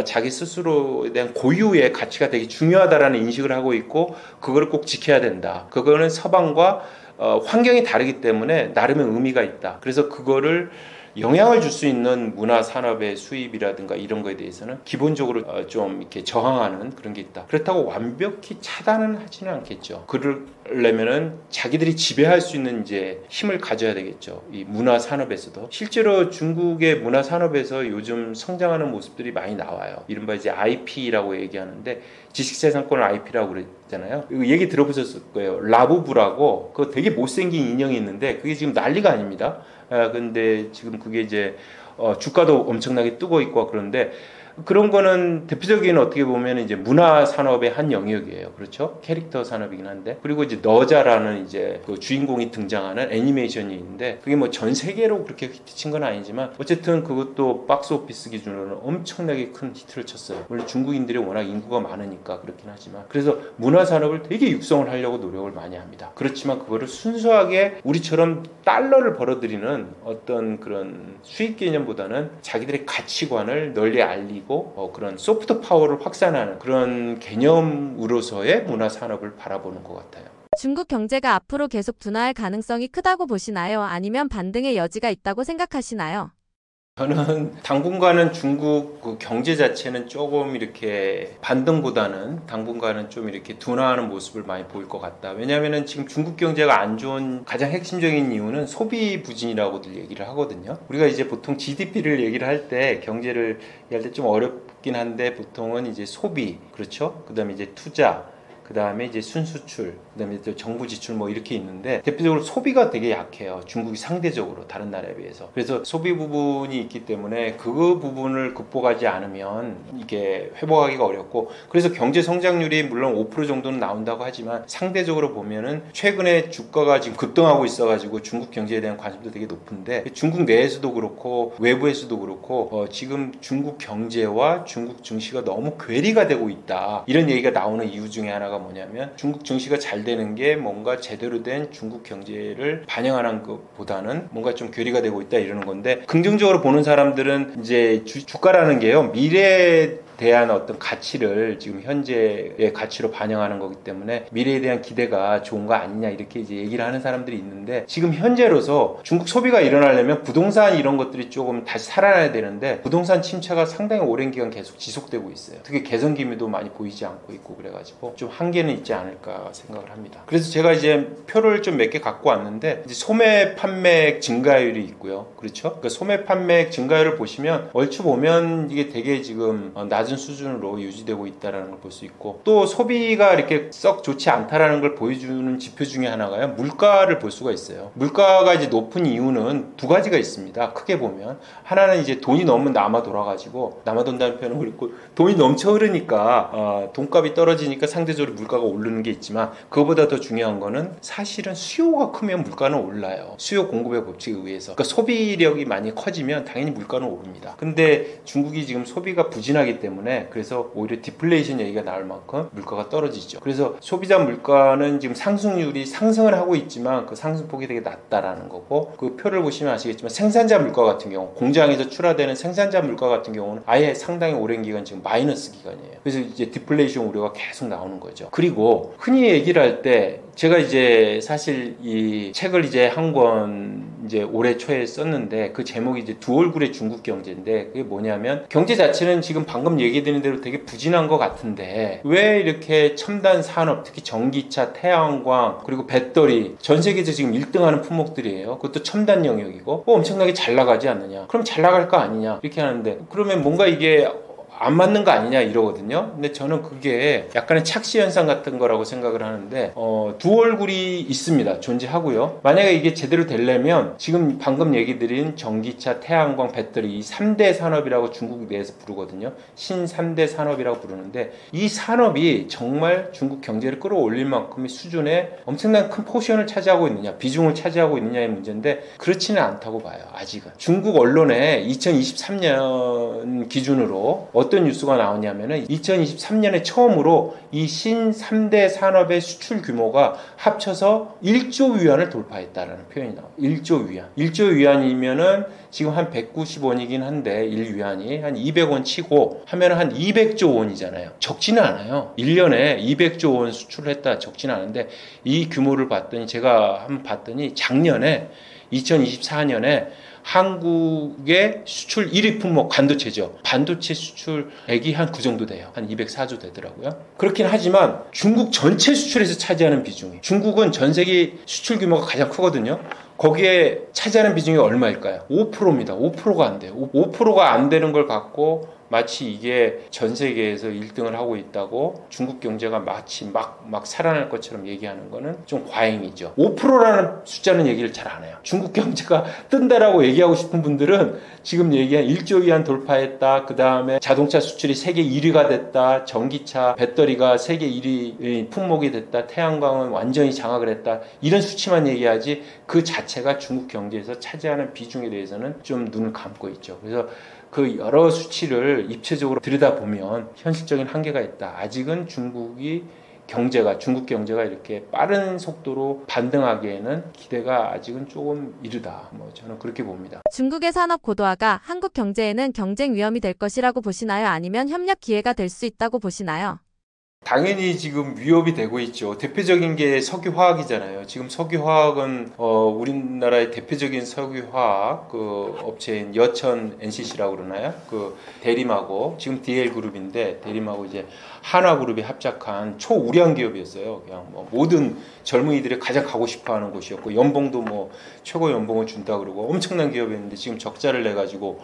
자기 스스로에 대한 고유의 가치가 되게 중요하다라는 인식을 하고 있고 그걸 꼭 지켜야 된다. 그거는 서방과 환경이 다르기 때문에 나름의 의미가 있다. 그래서 그거를 영향을 줄 수 있는 문화 산업의 수입이라든가 이런 거에 대해서는 기본적으로 좀 이렇게 저항하는 그런 게 있다. 그렇다고 완벽히 차단은 하지는 않겠죠. 그러려면은 자기들이 지배할 수 있는 이제 힘을 가져야 되겠죠. 이 문화 산업에서도 실제로 중국의 문화 산업에서 요즘 성장하는 모습들이 많이 나와요. 이른바 이제 IP라고 얘기하는데 지식재산권을 IP라고 그랬잖아요. 이거 얘기 들어보셨을 거예요. 라부부라고 그거 되게 못생긴 인형이 있는데 그게 지금 난리가 아닙니다. 근데 지금 그게 이제 주가도 엄청나게 뜨고 있고 그런데 그런 거는 대표적인 어떻게 보면 이제 문화 산업의 한 영역이에요. 그렇죠? 캐릭터 산업이긴 한데. 그리고 이제 너자라는 이제 그 주인공이 등장하는 애니메이션이 있는데 그게 뭐 전 세계로 그렇게 히트친 건 아니지만 어쨌든 그것도 박스 오피스 기준으로는 엄청나게 큰 히트를 쳤어요. 물론 중국인들이 워낙 인구가 많으니까 그렇긴 하지만. 그래서 문화 산업을 되게 육성을 하려고 노력을 많이 합니다. 그렇지만 그거를 순수하게 우리처럼 달러를 벌어들이는 어떤 그런 수익 개념보다는 자기들의 가치관을 널리 알리고 그런 소프트 파워를 확산하는 그런 개념으로서의 문화 산업을 바라보는 것 같아요. 중국 경제가 앞으로 계속 둔화할 가능성이 크다고 보시나요? 아니면 반등의 여지가 있다고 생각하시나요? 저는 당분간은 중국 그 경제 자체는 조금 이렇게 반등보다는 당분간은 좀 이렇게 둔화하는 모습을 많이 보일 것 같다. 왜냐하면은 지금 중국 경제가 안 좋은 가장 핵심적인 이유는 소비 부진이라고들 얘기를 하거든요. 우리가 이제 보통 GDP를 얘기를 할 때 경제를 얘기할 때 좀 어렵긴 한데 보통은 이제 소비, 그렇죠? 그다음에 이제 투자, 그다음에 이제 순수출, 그다음에 또 정부 지출 뭐 이렇게 있는데 대표적으로 소비가 되게 약해요. 중국이 상대적으로 다른 나라에 비해서. 그래서 소비 부분이 있기 때문에 그 부분을 극복하지 않으면 이게 회복하기가 어렵고 그래서 경제 성장률이 물론 5% 정도는 나온다고 하지만 상대적으로 보면은 최근에 주가가 지금 급등하고 있어가지고 중국 경제에 대한 관심도 되게 높은데 중국 내에서도 그렇고 외부에서도 그렇고 지금 중국 경제와 중국 증시가 너무 괴리가 되고 있다. 이런 얘기가 나오는 이유 중에 하나가 뭐냐면 중국 증시가 잘 되는 게 뭔가 제대로 된 중국 경제를 반영하는 것보다는 뭔가 좀 괴리가 되고 있다 이러는 건데 긍정적으로 보는 사람들은 이제 주가라는 게요 미래에 대한 어떤 가치를 지금 현재의 가치로 반영하는 거기 때문에 미래에 대한 기대가 좋은 거 아니냐 이렇게 이제 얘기를 하는 사람들이 있는데 지금 현재로서 중국 소비가 일어나려면 부동산 이런 것들이 조금 다시 살아나야 되는데 부동산 침체가 상당히 오랜 기간 계속 지속되고 있어요. 특히 개선 기미도 많이 보이지 않고 있고 그래가지고 좀 한계는 있지 않을까 생각을 합니다. 그래서 제가 이제 표를 좀 몇 개 갖고 왔는데 이제 소매 판매 증가율이 있고요. 그렇죠? 그러니까 소매 판매 증가율을 보시면 얼추 보면 이게 되게 지금 낮은 수준으로 유지되고 있다는 걸 볼 수 있고 또 소비가 이렇게 썩 좋지 않다라는 걸 보여주는 지표 중에 하나가요. 물가를 볼 수가 있어요. 물가가 이제 높은 이유는 두 가지가 있습니다. 크게 보면 하나는 이제 돈이 너무 남아 돌아가지고 남아 돈다는 표현은 그렇고 돈이 넘쳐 흐르니까 돈값이 떨어지니까 상대적으로 물가가 오르는 게 있지만 그거보다 더 중요한 거는 사실은 수요가 크면 물가는 올라요. 수요 공급의 법칙에 의해서. 그러니까 소비력이 많이 커지면 당연히 물가는 오릅니다. 근데 중국이 지금 소비가 부진하기 때문에 그래서 오히려 디플레이션 얘기가 나올 만큼 물가가 떨어지죠. 그래서 소비자 물가는 지금 상승률이 상승을 하고 있지만 그 상승폭이 되게 낮다라는 거고 그 표를 보시면 아시겠지만 생산자 물가 같은 경우 공장에서 출하되는 생산자 물가 같은 경우는 아예 상당히 오랜 기간 지금 마이너스 기간이에요. 그래서 이제 디플레이션 우려가 계속 나오는 거죠. 그리고 흔히 얘기를 할 때 제가 이제 사실 이 책을 이제 한 권 이제 올해 초에 썼는데 그 제목이 이제 두 얼굴의 중국 경제인데 그게 뭐냐면 경제 자체는 지금 방금 얘기드린 대로 되게 부진한 것 같은데 왜 이렇게 첨단 산업 특히 전기차, 태양광 그리고 배터리 전 세계에서 지금 1등하는 품목들이에요. 그것도 첨단 영역이고 엄청나게 잘 나가지 않느냐? 그럼 잘 나갈 거 아니냐? 이렇게 하는데 그러면 뭔가 이게 안 맞는 거 아니냐 이러거든요. 근데 저는 그게 약간의 착시 현상 같은 거라고 생각을 하는데 두 얼굴이 있습니다. 존재하고요. 만약에 이게 제대로 되려면 지금 방금 얘기 드린 전기차, 태양광, 배터리 이 3대 산업이라고 중국 내에서 부르거든요. 신 3대 산업이라고 부르는데 이 산업이 정말 중국 경제를 끌어올릴 만큼의 수준의 엄청난 큰 포션을 차지하고 있느냐, 비중을 차지하고 있느냐의 문제인데 그렇지는 않다고 봐요. 아직은. 중국 언론에 2023년 기준으로 어떤 뉴스가 나오냐면은 2023년에 처음으로 이 신 3대 산업의 수출 규모가 합쳐서 1조 위안을 돌파했다라는 표현이 나와요. 1조 위안. 1조 위안이면은 지금 한 190원이긴 한데 1위안이 한 200원 치고 하면은 한 200조 원이잖아요. 적지는 않아요. 1년에 200조 원 수출을 했다 적지는 않은데 이 규모를 봤더니 제가 한번 봤더니 작년에 2024년에 한국의 수출 1위 품목 반도체죠. 반도체 수출액이 한 그 정도 돼요. 한 204조 되더라고요. 그렇긴 하지만 중국 전체 수출에서 차지하는 비중이 중국은 전 세계 수출 규모가 가장 크거든요. 거기에 차지하는 비중이 얼마일까요? 5%입니다. 5%가 안 돼요. 5%가 안 되는 걸 갖고 마치 이게 전 세계에서 1등을 하고 있다고 중국 경제가 마치 막 살아날 것처럼 얘기하는 거는 좀 과잉이죠. 5%라는 숫자는 얘기를 잘 안 해요. 중국 경제가 뜬다라고 얘기하고 싶은 분들은 지금 얘기한 1조 위안 돌파했다. 그 다음에 자동차 수출이 세계 1위가 됐다. 전기차, 배터리가 세계 1위 품목이 됐다. 태양광은 완전히 장악을 했다. 이런 수치만 얘기하지 그 자체가 중국 경제에서 차지하는 비중에 대해서는 좀 눈을 감고 있죠. 그래서 그 여러 수치를 입체적으로 들여다보면 현실적인 한계가 있다. 아직은 중국 경제가 이렇게 빠른 속도로 반등하기에는 기대가 아직은 조금 이르다. 저는 그렇게 봅니다. 중국의 산업 고도화가 한국 경제에는 경쟁 위험이 될 것이라고 보시나요? 아니면 협력 기회가 될 수 있다고 보시나요? 당연히 지금 위협이 되고 있죠. 대표적인 게 석유화학이잖아요. 지금 석유화학은 우리나라의 대표적인 석유화학 그 업체인 여천 NCC라고 그러나요? 그 대림하고 지금 DL그룹인데 대림하고 이제 한화그룹이 합작한 초우량 기업이었어요. 그냥 모든 젊은이들이 가장 가고 싶어하는 곳이었고 연봉도 최고 연봉을 준다 그러고 엄청난 기업이었는데 지금 적자를 내 가지고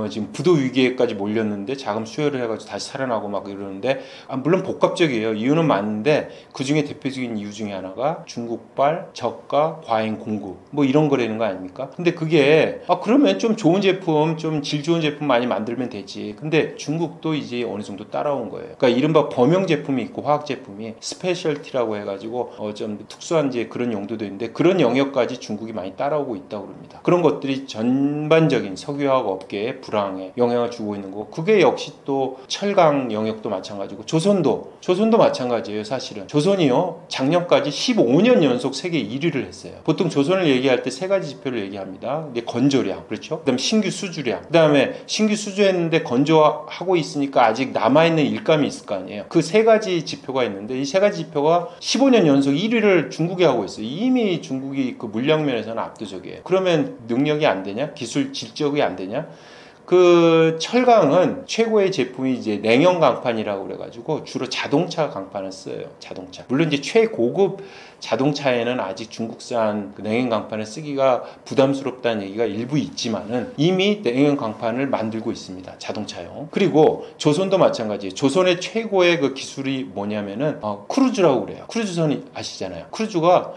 지금 부도 위기에까지 몰렸는데 자금 수혈을 해가지고 다시 살아나고 막 이러는데 물론 복합적이에요. 이유는 많은데 그 중에 대표적인 이유 중에 하나가 중국발 저가 과잉 공급 이런 거라는 거 아닙니까? 근데 그게 그러면 좀 좋은 제품, 좀 질 좋은 제품 많이 만들면 되지. 근데 중국도 이제 어느 정도 따라온 거예요. 그러니까 이른바 범용 제품이 있고 화학 제품이 스페셜티라고 해가지고 좀 특수한 이제 그런 용도도 있는데 그런 영역까지 중국이 많이 따라오고 있다고 합니다. 그런 것들이 전반적인 석유화학 업계에 불황에 영향을 주고 있는 거고 그게 역시 또 철강 영역도 마찬가지고 조선도 마찬가지예요. 사실은 조선이요 작년까지 15년 연속 세계 1위를 했어요. 보통 조선을 얘기할 때 세 가지 지표를 얘기합니다. 근데 건조량 그렇죠. 그다음에 신규 수주량 그다음에 신규 수주했는데 건조하고 있으니까 아직 남아있는 일감이 있을 거 아니에요. 그 세 가지 지표가 있는데 이 세 가지 지표가 15년 연속 1위를 중국이 하고 있어요. 이미 중국이 그 물량 면에서는 압도적이에요. 그러면 능력이 안 되냐? 기술 질적이 안 되냐? 그 철강은 최고의 제품이 이제 냉형 강판이라고 그래가지고 주로 자동차 강판을 써요. 자동차. 물론 이제 최고급 자동차에는 아직 중국산 그 냉형 강판을 쓰기가 부담스럽다는 얘기가 일부 있지만은 이미 냉형 강판을 만들고 있습니다. 자동차용. 그리고 조선도 마찬가지예요. 조선의 최고의 그 기술이 뭐냐면은 크루즈라고 그래요. 크루즈선이 아시잖아요. 크루즈가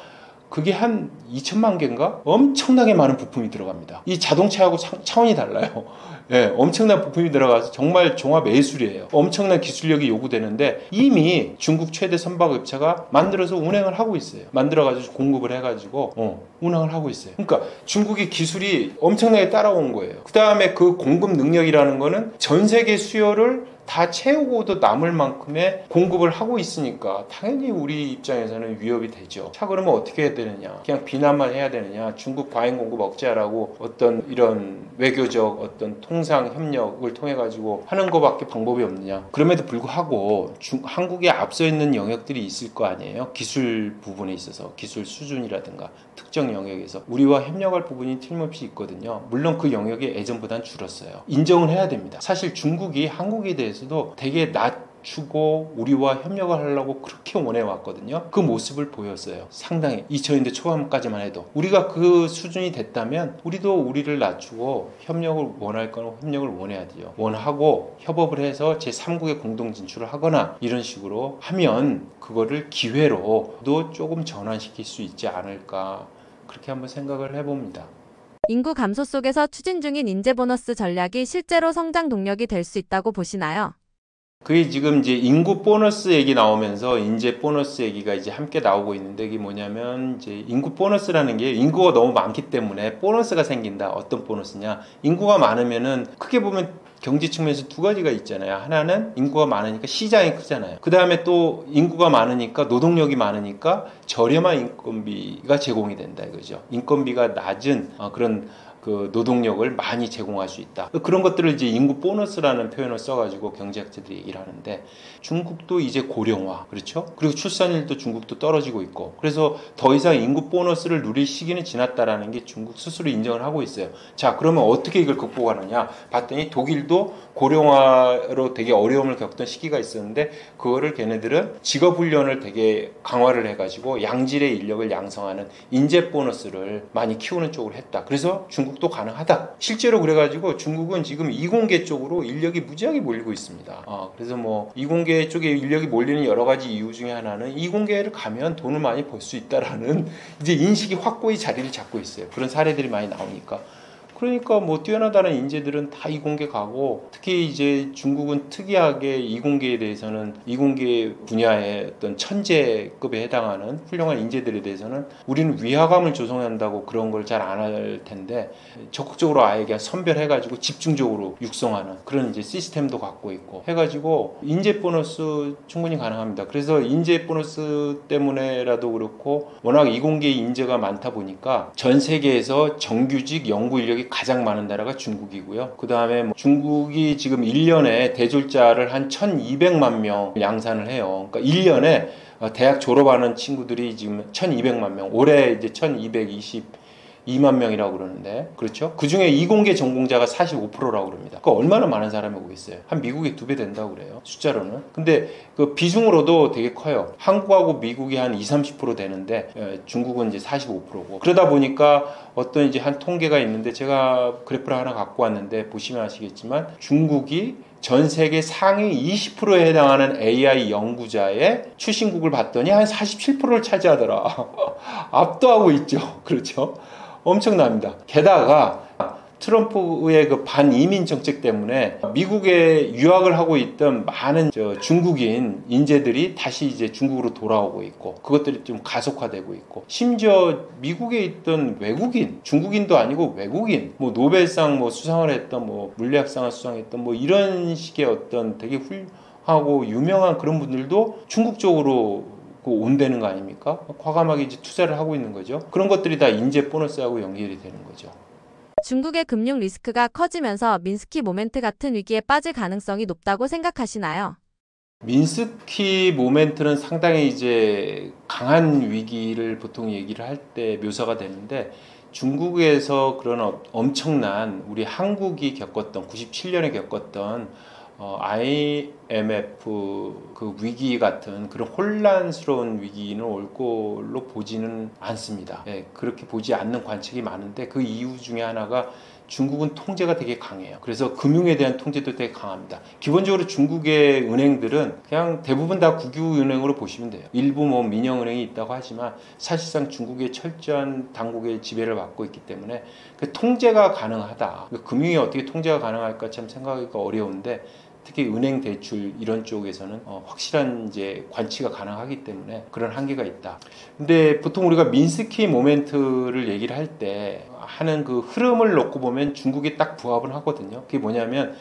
그게 한 2천만 개인가? 엄청나게 많은 부품이 들어갑니다. 이 자동차하고 차원이 달라요. 예, 엄청난 부품이 들어가서 정말 종합 예술이에요. 엄청난 기술력이 요구되는데 이미 중국 최대 선박업체가 만들어서 운행을 하고 있어요. 만들어가지고 공급을 해가지고 운항을 하고 있어요. 그러니까 중국의 기술이 엄청나게 따라온 거예요. 그 다음에 그 공급 능력이라는 거는 전 세계 수요를 다 채우고도 남을 만큼의 공급을 하고 있으니까 당연히 우리 입장에서는 위협이 되죠. 자, 그러면 어떻게 해야 되느냐? 그냥 비난만 해야 되느냐? 중국 과잉 공급 억제하라고 어떤 이런 외교적 어떤 통상 협력을 통해 가지고 하는 것밖에 방법이 없느냐? 그럼에도 불구하고 한국에 앞서 있는 영역들이 있을 거 아니에요? 기술 부분에 있어서 기술 수준이라든가 특정 영역에서 우리와 협력할 부분이 틀림없이 있거든요. 물론 그 영역이 예전보다는 줄었어요. 인정을 해야 됩니다. 사실 중국이 한국에 대해서도 되게 낮추고 우리와 협력을 하려고 그렇게 원해왔거든요. 그 모습을 보였어요. 상당히 2000년대 초반까지만 해도 우리가 그 수준이 됐다면 우리도 우리를 낮추고 협력을 원할 거는 협력을 원해야 돼요. 원하고 협업을 해서 제3국에 공동 진출을 하거나 이런 식으로 하면 그거를 기회로도 조금 전환시킬 수 있지 않을까, 그렇게 한번 생각을 해봅니다. 인구 감소 속에서 추진 중인 인재 보너스 전략이 실제로 성장 동력이 될 수 있다고 보시나요? 그게 지금 이제 인구 보너스 얘기 나오면서 인재 보너스 얘기가 이제 함께 나오고 있는데, 이게 뭐냐면 이제 인구 보너스라는 게 인구가 너무 많기 때문에 보너스가 생긴다. 어떤 보너스냐? 인구가 많으면은 크게 보면 경제 측면에서 두 가지가 있잖아요. 하나는 인구가 많으니까 시장이 크잖아요. 그 다음에 또 인구가 많으니까 노동력이 많으니까 저렴한 인건비가 제공이 된다 이거죠. 인건비가 낮은 그런 그 노동력을 많이 제공할 수 있다. 그런 것들을 이제 인구 보너스라는 표현을 써가지고 경제학자들이 얘기를 하는데, 중국도 이제 고령화, 그렇죠? 그리고 출산율도 중국도 떨어지고 있고, 그래서 더 이상 인구 보너스를 누릴 시기는 지났다라는 게 중국 스스로 인정을 하고 있어요. 자, 그러면 어떻게 이걸 극복하느냐? 봤더니 독일도 고령화로 되게 어려움을 겪던 시기가 있었는데, 그거를 걔네들은 직업 훈련을 되게 강화를 해가지고 양질의 인력을 양성하는 인재 보너스를 많이 키우는 쪽으로 했다. 그래서 중국도 가능하다. 실제로 그래가지고 중국은 지금 이공계 쪽으로 인력이 무지하게 몰리고 있습니다. 그래서 뭐 이공계 쪽에 인력이 몰리는 여러 가지 이유 중에 하나는 이공계를 가면 돈을 많이 벌 수 있다라는 이제 인식이 확고히 자리를 잡고 있어요. 그런 사례들이 많이 나오니까. 그러니까 뭐 뛰어나다는 인재들은 다 이공계 가고, 특히 이제 중국은 특이하게 이공계에 대해서는 이공계 분야의 어떤 천재급에 해당하는 훌륭한 인재들에 대해서는 우리는 위화감을 조성한다고 그런 걸 잘 안 할 텐데, 적극적으로 아예 그냥 선별해가지고 집중적으로 육성하는 그런 이제 시스템도 갖고 있고 해가지고 인재 보너스 충분히 가능합니다. 그래서 인재 보너스 때문에라도 그렇고 워낙 이공계 인재가 많다 보니까 전 세계에서 정규직 연구 인력이 가장 많은 나라가 중국이고요. 그 다음에 중국이 지금 1년에 대졸자를 한 1200만 명 양산을 해요. 그러니까 1년에 대학 졸업하는 친구들이 지금 1200만 명, 올해 이제 1222만 명이라고 그러는데, 그렇죠? 그 중에 이공계 전공자가 45%라고 그럽니다. 그 얼마나 많은 사람이 오고 있어요? 한 미국의 2배 된다고 그래요, 숫자로는. 근데 그 비중으로도 되게 커요. 한국하고 미국이 한 20-30% 되는데 중국은 이제 45%고. 그러다 보니까 어떤 이제 한 통계가 있는데, 제가 그래프를 하나 갖고 왔는데 보시면 아시겠지만 중국이 전 세계 상위 20%에 해당하는 AI 연구자의 출신국을 봤더니 한 47%를 차지하더라. 압도하고 있죠. 그렇죠? 엄청납니다. 게다가 트럼프의 그 반이민 정책 때문에 미국에 유학을 하고 있던 많은 중국인 인재들이 다시 이제 중국으로 돌아오고 있고, 그것들이 좀 가속화되고 있고, 심지어 미국에 있던 외국인, 중국인도 아니고 외국인, 뭐 노벨상 뭐 수상을 했던, 뭐 물리학상을 수상했던, 뭐 이런 식의 어떤 되게 훌륭하고 유명한 그런 분들도 중국 쪽으로 온다는 거 아닙니까? 과감하게 이제 투자를 하고 있는 거죠. 그런 것들이 다 인재 보너스하고 연결이 되는 거죠. 중국의 금융 리스크가 커지면서 민스키 모멘트 같은 위기에 빠질 가능성이 높다고 생각하시나요? 민스키 모멘트는 상당히 이제 강한 위기를 보통 얘기를 할 때 묘사가 되는데, 중국에서 그런 엄청난 우리 한국이 겪었던 97년에 겪었던 IMF 그 위기 같은 그런 혼란스러운 위기는 올 걸로 보지는 않습니다. 예, 그렇게 보지 않는 관측이 많은데, 그 이유 중에 하나가 중국은 통제가 되게 강해요. 그래서 금융에 대한 통제도 되게 강합니다. 기본적으로 중국의 은행들은 그냥 대부분 다 국유은행으로 보시면 돼요. 일부 뭐 민영은행이 있다고 하지만 사실상 중국의 철저한 당국의 지배를 받고 있기 때문에 그 통제가 가능하다. 금융이 어떻게 통제가 가능할까 참 생각하기가 어려운데, 특히 은행 대출 이런 쪽에서는 확실한 이제 관치가 가능하기 때문에 그런 한계가 있다. 근데 보통 우리가 민스키 모멘트를 얘기를 할 때 하는 그 흐름을 놓고 보면 중국이 딱 부합을 하거든요. 그게 뭐냐면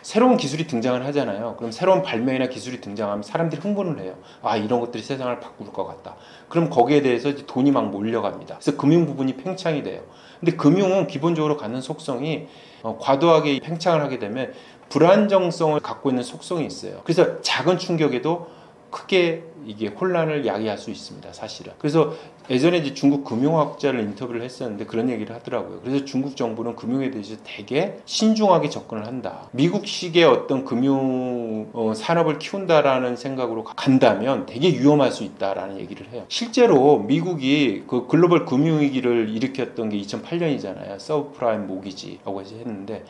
새로운 기술이 등장을 하잖아요. 그럼 새로운 발명이나 기술이 등장하면 사람들이 흥분을 해요. 아, 이런 것들이 세상을 바꿀 것 같다. 그럼 거기에 대해서 이제 돈이 막 몰려갑니다. 그래서 금융 부분이 팽창이 돼요. 근데 금융은 기본적으로 갖는 속성이 과도하게 팽창을 하게 되면 불안정성을 갖고 있는 속성이 있어요. 그래서 작은 충격에도 크게 이게 혼란을 야기할 수 있습니다, 사실은. 그래서 예전에 이제 중국 금융학자를 인터뷰를 했었는데 그런 얘기를 하더라고요. 그래서 중국 정부는 금융에 대해서 되게 신중하게 접근을 한다. 미국식의 어떤 금융 산업을 키운다라는 생각으로 간다면 되게 위험할 수 있다라는 얘기를 해요. 실제로 미국이 그 글로벌 금융위기를 일으켰던 게 2008년이잖아요. 서브프라임 모기지라고 해서 했는데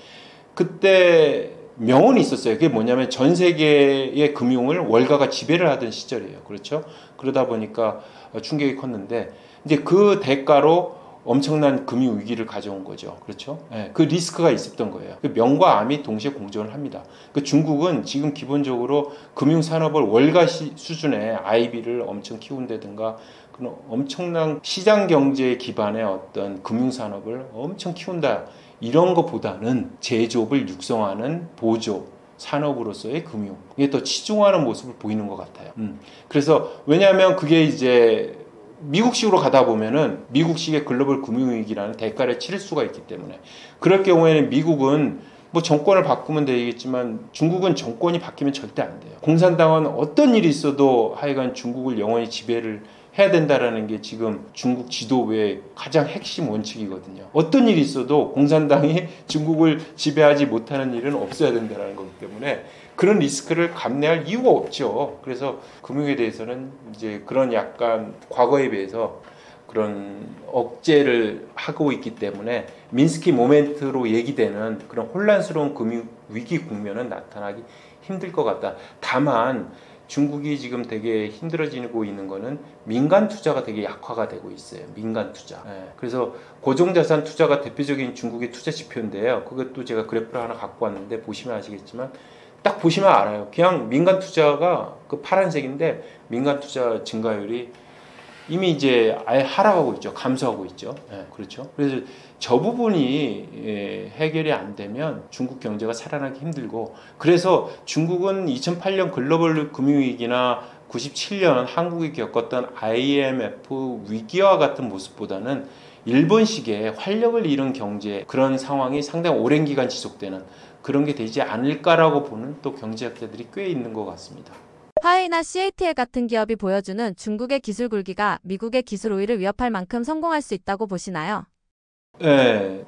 그때 명언이 있었어요. 그게 뭐냐면 전 세계의 금융을 월가가 지배를 하던 시절이에요. 그렇죠? 그러다 보니까 충격이 컸는데 이제 그 대가로 엄청난 금융 위기를 가져온 거죠. 그렇죠? 네, 그 리스크가 있었던 거예요. 그 명과 암이 동시에 공존을 합니다. 그 중국은 지금 기본적으로 금융 산업을 월가 수준의 IB를 엄청 키운다든가 그런 엄청난 시장 경제 기반의 어떤 금융 산업을 엄청 키운다. 이런 것보다는 제조업을 육성하는 보조 산업으로서의 금융 이게 더 치중하는 모습을 보이는 것 같아요. 그래서 왜냐하면 그게 이제 미국식으로 가다 보면은 미국식의 글로벌 금융위기라는 대가를 치를 수가 있기 때문에 그럴 경우에는 미국은 뭐 정권을 바꾸면 되겠지만 중국은 정권이 바뀌면 절대 안 돼요. 공산당은 어떤 일이 있어도 하여간 중국을 영원히 지배를 해야 된다라는 게 지금 중국 지도부의 가장 핵심 원칙이거든요. 어떤 일이 있어도 공산당이 중국을 지배하지 못하는 일은 없어야 된다는 거기 때문에 그런 리스크를 감내할 이유가 없죠. 그래서 금융에 대해서는 이제 그런 약간 과거에 비해서 그런 억제를 하고 있기 때문에 민스키 모멘트로 얘기되는 그런 혼란스러운 금융 위기 국면은 나타나기 힘들 것 같다. 다만 중국이 지금 되게 힘들어지고 있는 거는 민간 투자가 되게 약화가 되고 있어요. 민간 투자. 네. 그래서 고정자산 투자가 대표적인 중국의 투자 지표인데요. 그것도 제가 그래프를 하나 갖고 왔는데 보시면 아시겠지만 딱 보시면 알아요. 그냥 민간 투자가 그 파란색인데 민간 투자 증가율이 이미 이제 아예 하락하고 있죠. 감소하고 있죠. 네, 그렇죠. 그래서 저 부분이 해결이 안 되면 중국 경제가 살아나기 힘들고 그래서 중국은 2008년 글로벌 금융위기나 97년 한국이 겪었던 IMF 위기와 같은 모습보다는 일본식의 활력을 잃은 경제 그런 상황이 상당히 오랜 기간 지속되는 그런 게 되지 않을까라고 보는 또 경제학자들이 꽤 있는 것 같습니다. 화웨이나 CATL 같은 기업이 보여주는 중국의 기술 굴기가 미국의 기술 우위를 위협할 만큼 성공할 수 있다고 보시나요? 네,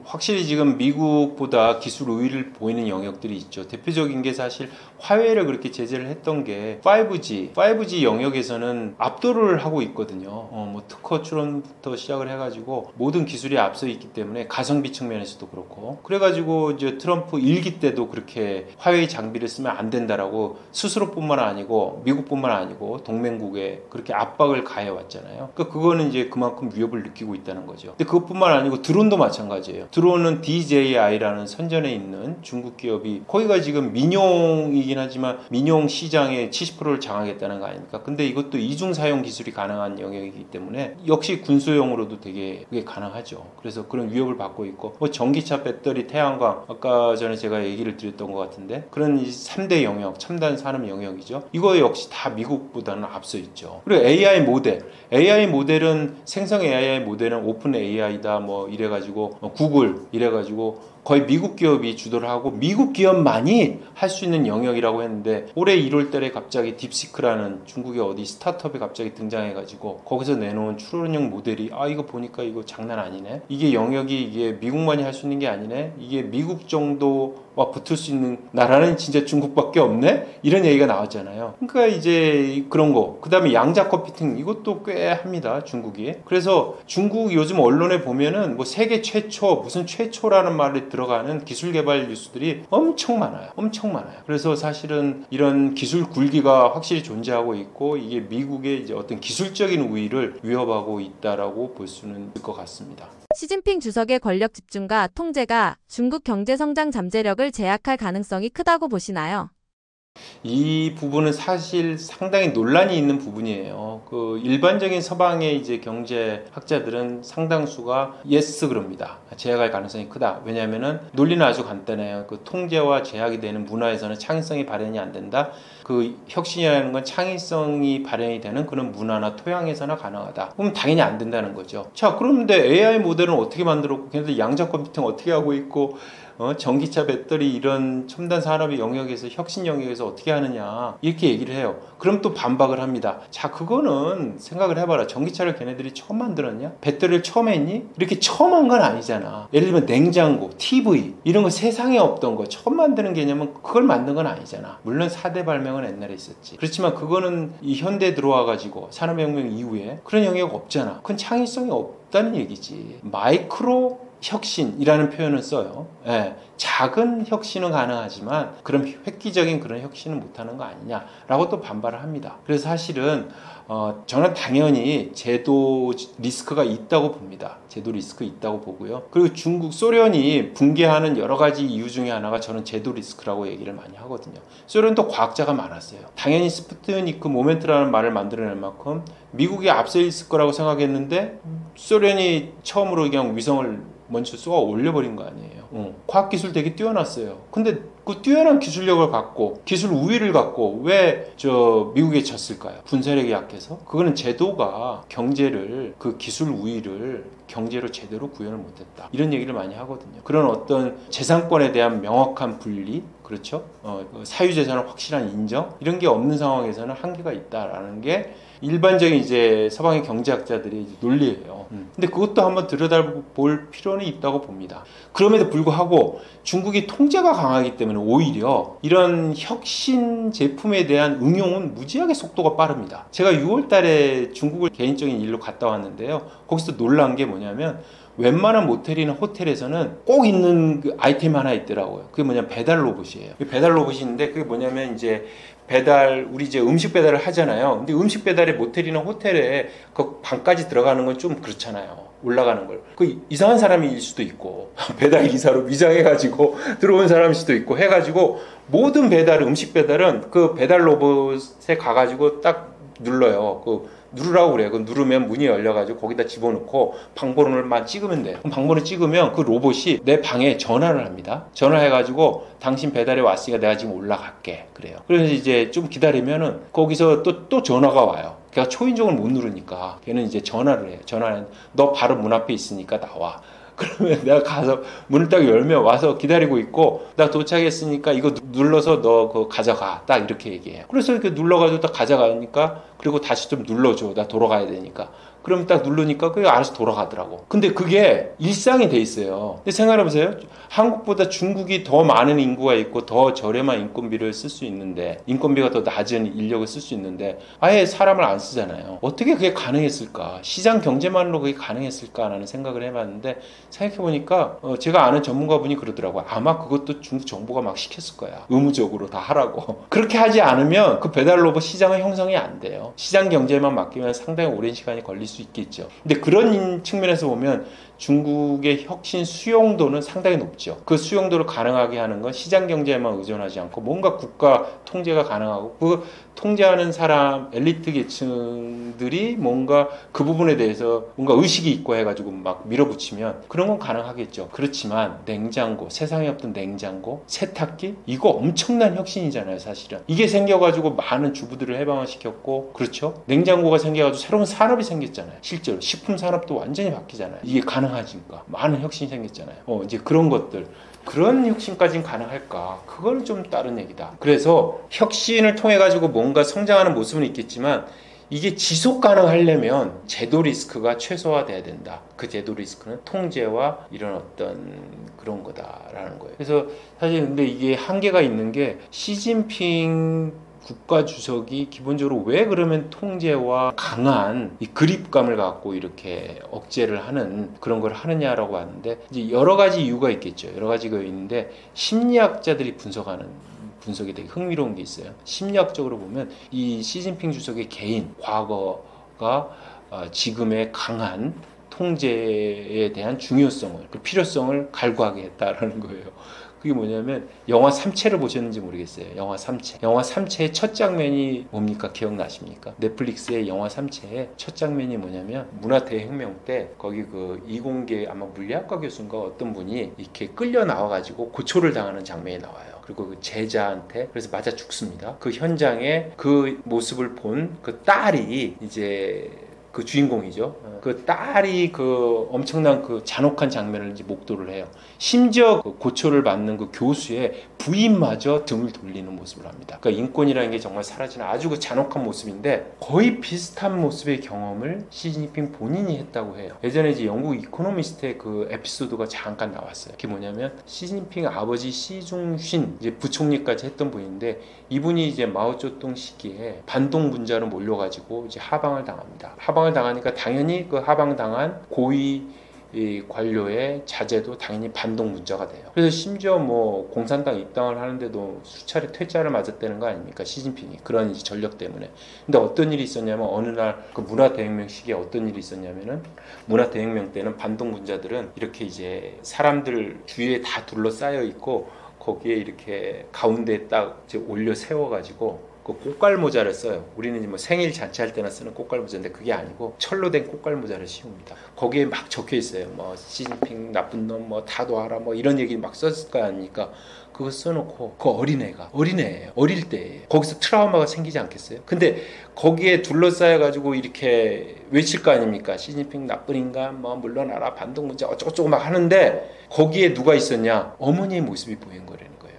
확실히 지금 미국보다 기술 우위를 보이는 영역들이 있죠. 대표적인 게 사실 화웨이를 그렇게 제재를 했던 게 5G 영역에서는 압도를 하고 있거든요. 뭐 특허 출원부터 시작을 해가지고 모든 기술이 앞서 있기 때문에 가성비 측면에서도 그렇고 그래가지고 이제 트럼프 1기 때도 그렇게 화웨이 장비를 쓰면 안 된다라고 스스로뿐만 아니고 미국뿐만 아니고 동맹국에 그렇게 압박을 가해 왔잖아요. 그러니까 그거는 이제 그만큼 위협을 느끼고 있다는 거죠. 근데 그것뿐만 아니고 드론도 마찬가지예요. 드론은 DJI라는 선전에 있는 중국 기업이 거기가 지금 민용이긴 하지만 민용 시장의 70%를 장악했다는 거 아닙니까? 근데 이것도 이중 사용 기술이 가능한 영역이기 때문에 역시 군소용으로도 되게 그게 가능하죠. 그래서 그런 위협을 받고 있고 뭐 전기차, 배터리, 태양광 아까 전에 제가 얘기를 드렸던 것 같은데 그런 3대 영역, 첨단 산업 영역이죠. 이거 역시 다 미국보다는 앞서 있죠. 그리고 AI 모델은 생성 AI 모델은 오픈 AI다 뭐 이래가지고 구글 이래가지고 거의 미국 기업이 주도를 하고 미국 기업만이 할 수 있는 영역이라고 했는데 올해 1월 달에 갑자기 딥시크라는 중국의 어디 스타트업이 갑자기 등장해가지고 거기서 내놓은 추론형 모델이 이거 보니까 이거 장난 아니네. 이게 영역이 이게 미국만이 할 수 있는 게 아니네. 이게 미국 정도와 붙을 수 있는 나라는 진짜 중국밖에 없네. 이런 얘기가 나왔잖아요. 그러니까 이제 그런 거. 그 다음에 양자 컴퓨팅 이것도 꽤 합니다. 중국이. 그래서 중국 요즘 언론에 보면은 뭐 세계 최초 무슨 최초라는 말이 들어가는 기술 개발 뉴스들이 엄청 많아요. 그래서 사실은 이런 기술 굴기가 확실히 존재하고 있고 이게 미국의 이제 어떤 기술적인 우위를 위협하고 있다라고 볼 수는 있을 것 같습니다. 시진핑 주석의 권력 집중과 통제가 중국 경제 성장 잠재력을 제약할 가능성이 크다고 보시나요? 이 부분은 사실 상당히 논란이 있는 부분이에요. 그 일반적인 서방의 이제 경제학자들은 상당수가 예스 그럽니다. 제약할 가능성이 크다. 왜냐하면은 논리는 아주 간단해요. 그 통제와 제약이 되는 문화에서는 창의성이 발현이 안 된다. 그 혁신이라는 건 창의성이 발현이 되는 그런 문화나 토양에서나 가능하다. 그럼 당연히 안 된다는 거죠. 자, 그런데 AI 모델은 어떻게 만들었고, 걔네들 양자 컴퓨팅 어떻게 하고 있고, 전기차 배터리 이런 첨단 산업의 영역에서 혁신 영역에서 어떻게 하느냐 이렇게 얘기를 해요. 그럼 또 반박을 합니다. 자, 그거는 생각을 해봐라. 전기차를 걔네들이 처음 만들었냐? 배터리를 처음 했니? 이렇게 처음 한 건 아니잖아. 예를 들면 냉장고, TV 이런 거 세상에 없던 거 처음 만드는 개념은 그걸 만든 건 아니잖아. 물론 4대 발명은 옛날에 있었지. 그렇지만 그거는 이 현대에 들어와 가지고 산업혁명 이후에 그런 영역 없잖아. 그건 창의성이 없다는 얘기지. 마이크로 혁신이라는 표현을 써요. 예, 작은 혁신은 가능하지만 그런 획기적인 그런 혁신은 못하는 거 아니냐라고 또 반발을 합니다. 그래서 사실은 저는 당연히 제도 리스크가 있다고 봅니다. 제도 리스크 있다고 보고요. 그리고 중국, 소련이 붕괴하는 여러 가지 이유 중에 하나가 저는 제도 리스크라고 얘기를 많이 하거든요. 소련도 과학자가 많았어요. 당연히 스푸트니크 모멘트라는 말을 만들어낼 만큼 미국이 앞서 있을 거라고 생각했는데 소련이 처음으로 그냥 위성을 먼저 쏘아 올려버린 거 아니에요. 과학기술 되게 뛰어났어요. 근데 그 뛰어난 기술력을 갖고 기술 우위를 갖고 왜 미국에 졌을까요? 군사력이 약해서? 그거는 제도가 경제를 그 기술 우위를 경제로 제대로 구현을 못했다. 이런 얘기를 많이 하거든요. 그런 어떤 재산권에 대한 명확한 분리, 그렇죠? 사유재산의 확실한 인정 이런 게 없는 상황에서는 한계가 있다라는 게 일반적인 이제 서방의 경제학자들의 이제 논리예요. 근데 그것도 한번 들여다볼 필요는 있다고 봅니다. 그럼에도 불구하고 중국이 통제가 강하기 때문에 오히려 이런 혁신 제품에 대한 응용은 무지하게 속도가 빠릅니다. 제가 6월 달에 중국을 개인적인 일로 갔다 왔는데요. 거기서 놀란 게 뭐냐면 웬만한 모텔이나 호텔에서는 꼭 있는 그 아이템 하나 있더라고요. 그게 뭐냐면 배달 로봇이에요. 배달 로봇이 있는데 그게 뭐냐면 이제 우리 이제 음식 배달을 하잖아요. 근데 음식 배달에 모텔이나 호텔에 그 방까지 들어가는 건 좀 그렇잖아요. 올라가는 걸. 그 이상한 사람일 수도 있고, 배달 기사로 위장해가지고 들어온 사람일 수도 있고 해가지고 모든 음식 배달은 그 배달 로봇에 가가지고 딱 눌러요. 누르라고 그래요. 그 누르면 문이 열려가지고 거기다 집어넣고 방번호를만 찍으면 돼요. 그럼 방번호 찍으면 그 로봇이 내 방에 전화를 합니다. 전화해가지고 당신 배달에 왔으니까 내가 지금 올라갈게. 그래요. 그래서 이제 좀 기다리면은 거기서 또 전화가 와요. 걔가 초인종을 못 누르니까 걔는 이제 전화를 해요. 전화는 너 바로 문 앞에 있으니까 나와. 그러면 내가 가서 문을 딱 열면 와서 기다리고 있고 나 도착했으니까 이거 눌러서 너 그거 가져가 딱 이렇게 얘기해요. 그래서 이렇게 눌러가지고 딱 가져가니까 그리고 다시 좀 눌러줘 나 돌아가야 되니까 그럼 딱 누르니까 그게 알아서 돌아가더라고. 근데 그게 일상이 돼 있어요. 근데 생각해보세요. 한국보다 중국이 더 많은 인구가 있고 더 저렴한 인건비를 쓸 수 있는데 인건비가 더 낮은 인력을 쓸 수 있는데 아예 사람을 안 쓰잖아요. 어떻게 그게 가능했을까? 시장 경제만으로 그게 가능했을까라는 생각을 해봤는데 생각해보니까 제가 아는 전문가분이 그러더라고요. 아마 그것도 중국 정부가 막 시켰을 거야. 의무적으로 다 하라고. 그렇게 하지 않으면 그 배달 로봇 시장은 형성이 안 돼요. 시장 경제만 맡기면 상당히 오랜 시간이 걸릴 수 있겠죠. 근데 그런 측면에서 보면 중국의 혁신 수용도는 상당히 높죠. 그 수용도를 가능하게 하는 건 시장 경제에만 의존하지 않고 뭔가 국가 통제가 가능하고 그 통제하는 사람 엘리트 계층들이 뭔가 그 부분에 대해서 뭔가 의식이 있고 해가지고 막 밀어붙이면 그런 건 가능하겠죠. 그렇지만 냉장고, 세상에 없던 냉장고, 세탁기 이거 엄청난 혁신이잖아요. 사실은 이게 생겨가지고 많은 주부들을 해방시켰고 그렇죠. 냉장고가 생겨가지고 새로운 산업이 생겼잖아요. 실제로 식품 산업도 완전히 바뀌잖아요. 이게 가능하니까 많은 혁신이 생겼잖아요. 이제 그런 것들 그런 혁신까지는 가능할까? 그걸 좀 다른 얘기다. 그래서 혁신을 통해 가지고 뭔가 성장하는 모습은 있겠지만 이게 지속 가능하려면 제도 리스크가 최소화돼야 된다. 그 제도 리스크는 통제와 이런 어떤 그런 거다라는 거예요. 그래서 사실 근데 이게 한계가 있는 게 시진핑 국가 주석이 기본적으로 왜 그러면 통제와 강한 이 그립감을 갖고 이렇게 억제를 하는 그런 걸 하느냐라고 하는데 이제 여러 가지 이유가 있겠죠. 여러 가지가 있는데 심리학자들이 분석이 되게 흥미로운 게 있어요. 심리학적으로 보면 이 시진핑 주석의 개인 과거가 지금의 강한 통제에 대한 중요성을 그 필요성을 갈구하게 했다라는 거예요. 그게 뭐냐면 영화 삼체를 보셨는지 모르겠어요. 영화 삼체. 영화 삼체의 첫 장면이 뭡니까? 기억나십니까? 넷플릭스의 영화 삼체의 첫 장면이 뭐냐면 문화 대혁명 때 거기 그 이공계 아마 물리학과 교수인가 어떤 분이 이렇게 끌려 나와가지고 고초를 당하는 장면이 나와요. 그리고 그 제자한테 그래서 맞아 죽습니다. 그 현장에 그 모습을 본 그 딸이 이제 그 주인공이죠. 그 딸이 그 엄청난 그 잔혹한 장면을 이제 목도를 해요. 심지어 그 고초를 받는 그 교수의 부인마저 등을 돌리는 모습을 합니다. 그러니까 인권이라는 게 정말 사라지는 아주 그 잔혹한 모습인데 거의 비슷한 모습의 경험을 시진핑 본인이 했다고 해요. 예전에 이제 영국 이코노미스트의 그 에피소드가 잠깐 나왔어요. 그게 뭐냐면 시진핑 아버지 시중신 이제 부총리까지 했던 분인데 이분이 이제 마오쩌둥 시기에 반동 분자로 몰려가지고 이제 하방을 당합니다. 하방을 당하니까 당연히 그 하방당한 고위 이 관료의 자제도 당연히 반동 문자가 돼요. 그래서 심지어 뭐 공산당 입당을 하는데도 수차례 퇴짜를 맞았다는 거 아닙니까? 시진핑이 그런 이제 전력 때문에. 근데 어떤 일이 있었냐면 어느 날 그 문화 대혁명 시기에 어떤 일이 있었냐면은 문화 대혁명 때는 반동 문자들은 이렇게 이제 사람들 주위에 다 둘러싸여 있고 거기에 이렇게 가운데에 딱 이제 올려 세워가지고 그 꽃갈모자를 써요. 우리는 이제 뭐 생일 잔치할 때나 쓰는 꽃갈모자인데 그게 아니고 철로 된 꽃갈모자를 씌웁니다. 거기에 막 적혀 있어요. 뭐 시진핑 나쁜 놈, 뭐 다도하라, 뭐 이런 얘기 막 썼을 거 아닙니까? 그거 써놓고 그 어린애예요. 어릴 때예요. 거기서 트라우마가 생기지 않겠어요? 근데 거기에 둘러싸여가지고 이렇게 외칠 거 아닙니까? 시진핑 나쁜 인간, 뭐 물러나라, 반동 문제 어쩌고저쩌고 막 하는데 거기에 누가 있었냐? 어머니의 모습이 보인 거라는 거예요.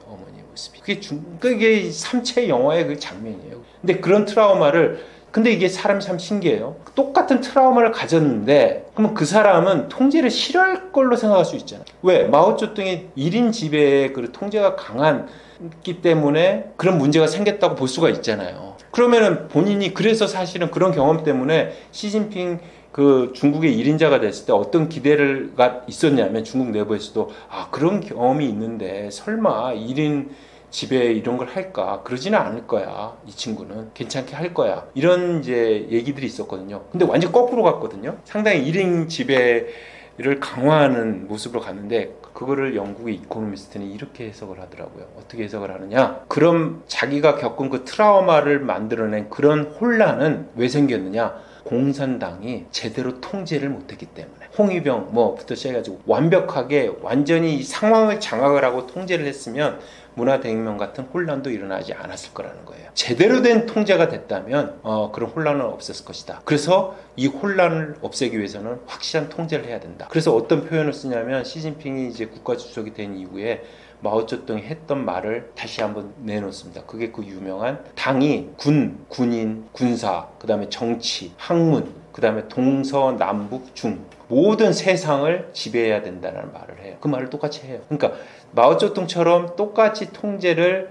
그게 삼체 영화의 그 장면이에요. 근데 그런 트라우마를 근데 이게 사람이 참 신기해요. 똑같은 트라우마를 가졌는데 그러면 그 사람은 통제를 싫어할 걸로 생각할 수 있잖아요. 왜? 마오쩌둥의 1인 지배의 그 통제가 강한기 때문에 그런 문제가 생겼다고 볼 수가 있잖아요. 그러면은 본인이 그래서 사실은 그런 경험 때문에 시진핑 그 중국의 1인자가 됐을 때 어떤 기대가 있었냐면 중국 내부에서도 그런 경험이 있는데 설마 1인 집에 이런 걸 할까? 그러지는 않을 거야. 이 친구는 괜찮게 할 거야. 이런 이제 얘기들이 있었거든요. 근데 완전 거꾸로 갔거든요. 상당히 1인 지배를 강화하는 모습으로 갔는데 그거를 영국의 이코노미스트는 이렇게 해석을 하더라고요. 어떻게 해석을 하느냐? 그럼 자기가 겪은 그 트라우마를 만들어낸 그런 혼란은 왜 생겼느냐? 공산당이 제대로 통제를 못했기 때문에 홍위병 뭐부터 시작해가지고 완벽하게 완전히 상황을 장악을 하고 통제를 했으면 문화대혁명 같은 혼란도 일어나지 않았을 거라는 거예요. 제대로 된 통제가 됐다면 그런 혼란은 없었을 것이다. 그래서 이 혼란을 없애기 위해서는 확실한 통제를 해야 된다. 그래서 어떤 표현을 쓰냐면 시진핑이 이제 국가주석이 된 이후에 마오쩌둥이 했던 말을 다시 한번 내놓습니다. 그게 그 유명한 당이 군인, 군사, 그 다음에 정치, 학문, 그 다음에 동서남북 중 모든 세상을 지배해야 된다는 말을 해요. 그 말을 똑같이 해요. 그러니까 마오쩌둥처럼 똑같이 통제를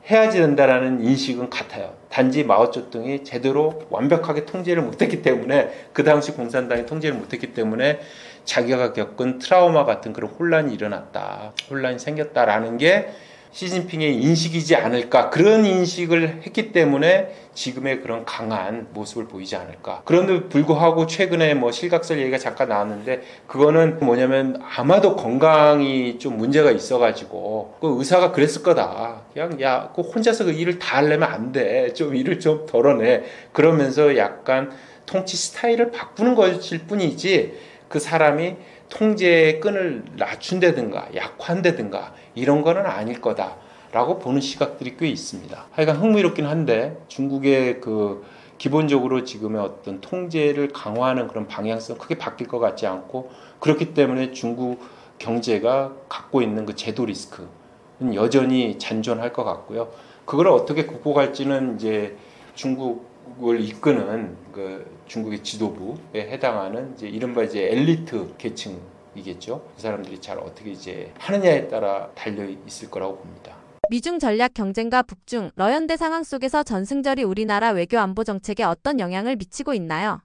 해야지 된다라는 인식은 같아요. 단지 마오쩌둥이 제대로 완벽하게 통제를 못했기 때문에 그 당시 공산당이 통제를 못했기 때문에 자기가 겪은 트라우마 같은 그런 혼란이 일어났다. 혼란이 생겼다라는 게 시진핑의 인식이지 않을까. 그런 인식을 했기 때문에 지금의 그런 강한 모습을 보이지 않을까. 그런데 불구하고 최근에 뭐 실각설 얘기가 잠깐 나왔는데 그거는 뭐냐면 아마도 건강이 좀 문제가 있어가지고 그 의사가 그랬을 거다. 그냥 그 혼자서 그 일을 다 하려면 안 돼. 좀 일을 좀 덜어내. 그러면서 약간 통치 스타일을 바꾸는 것일 뿐이지 그 사람이 통제의 끈을 낮춘다든가 약화한다든가 이런 거는 아닐 거다라고 보는 시각들이 꽤 있습니다. 하여간 흥미롭긴 한데 중국의 그 기본적으로 지금의 어떤 통제를 강화하는 그런 방향성 크게 바뀔 것 같지 않고 그렇기 때문에 중국 경제가 갖고 있는 그 제도 리스크는 여전히 잔존할 것 같고요. 그걸 어떻게 극복할지는 이제 중국을 이끄는 그 중국의 지도부에 해당하는 이제 이른바 이제 엘리트 계층이겠죠. 그 사람들이 잘 어떻게 이제 하느냐에 따라 달려 있을 거라고 봅니다. 미중 전략 경쟁과 북중 러연대 상황 속에서 전승절이 우리나라 외교 안보 정책에 어떤 영향을 미치고 있나요?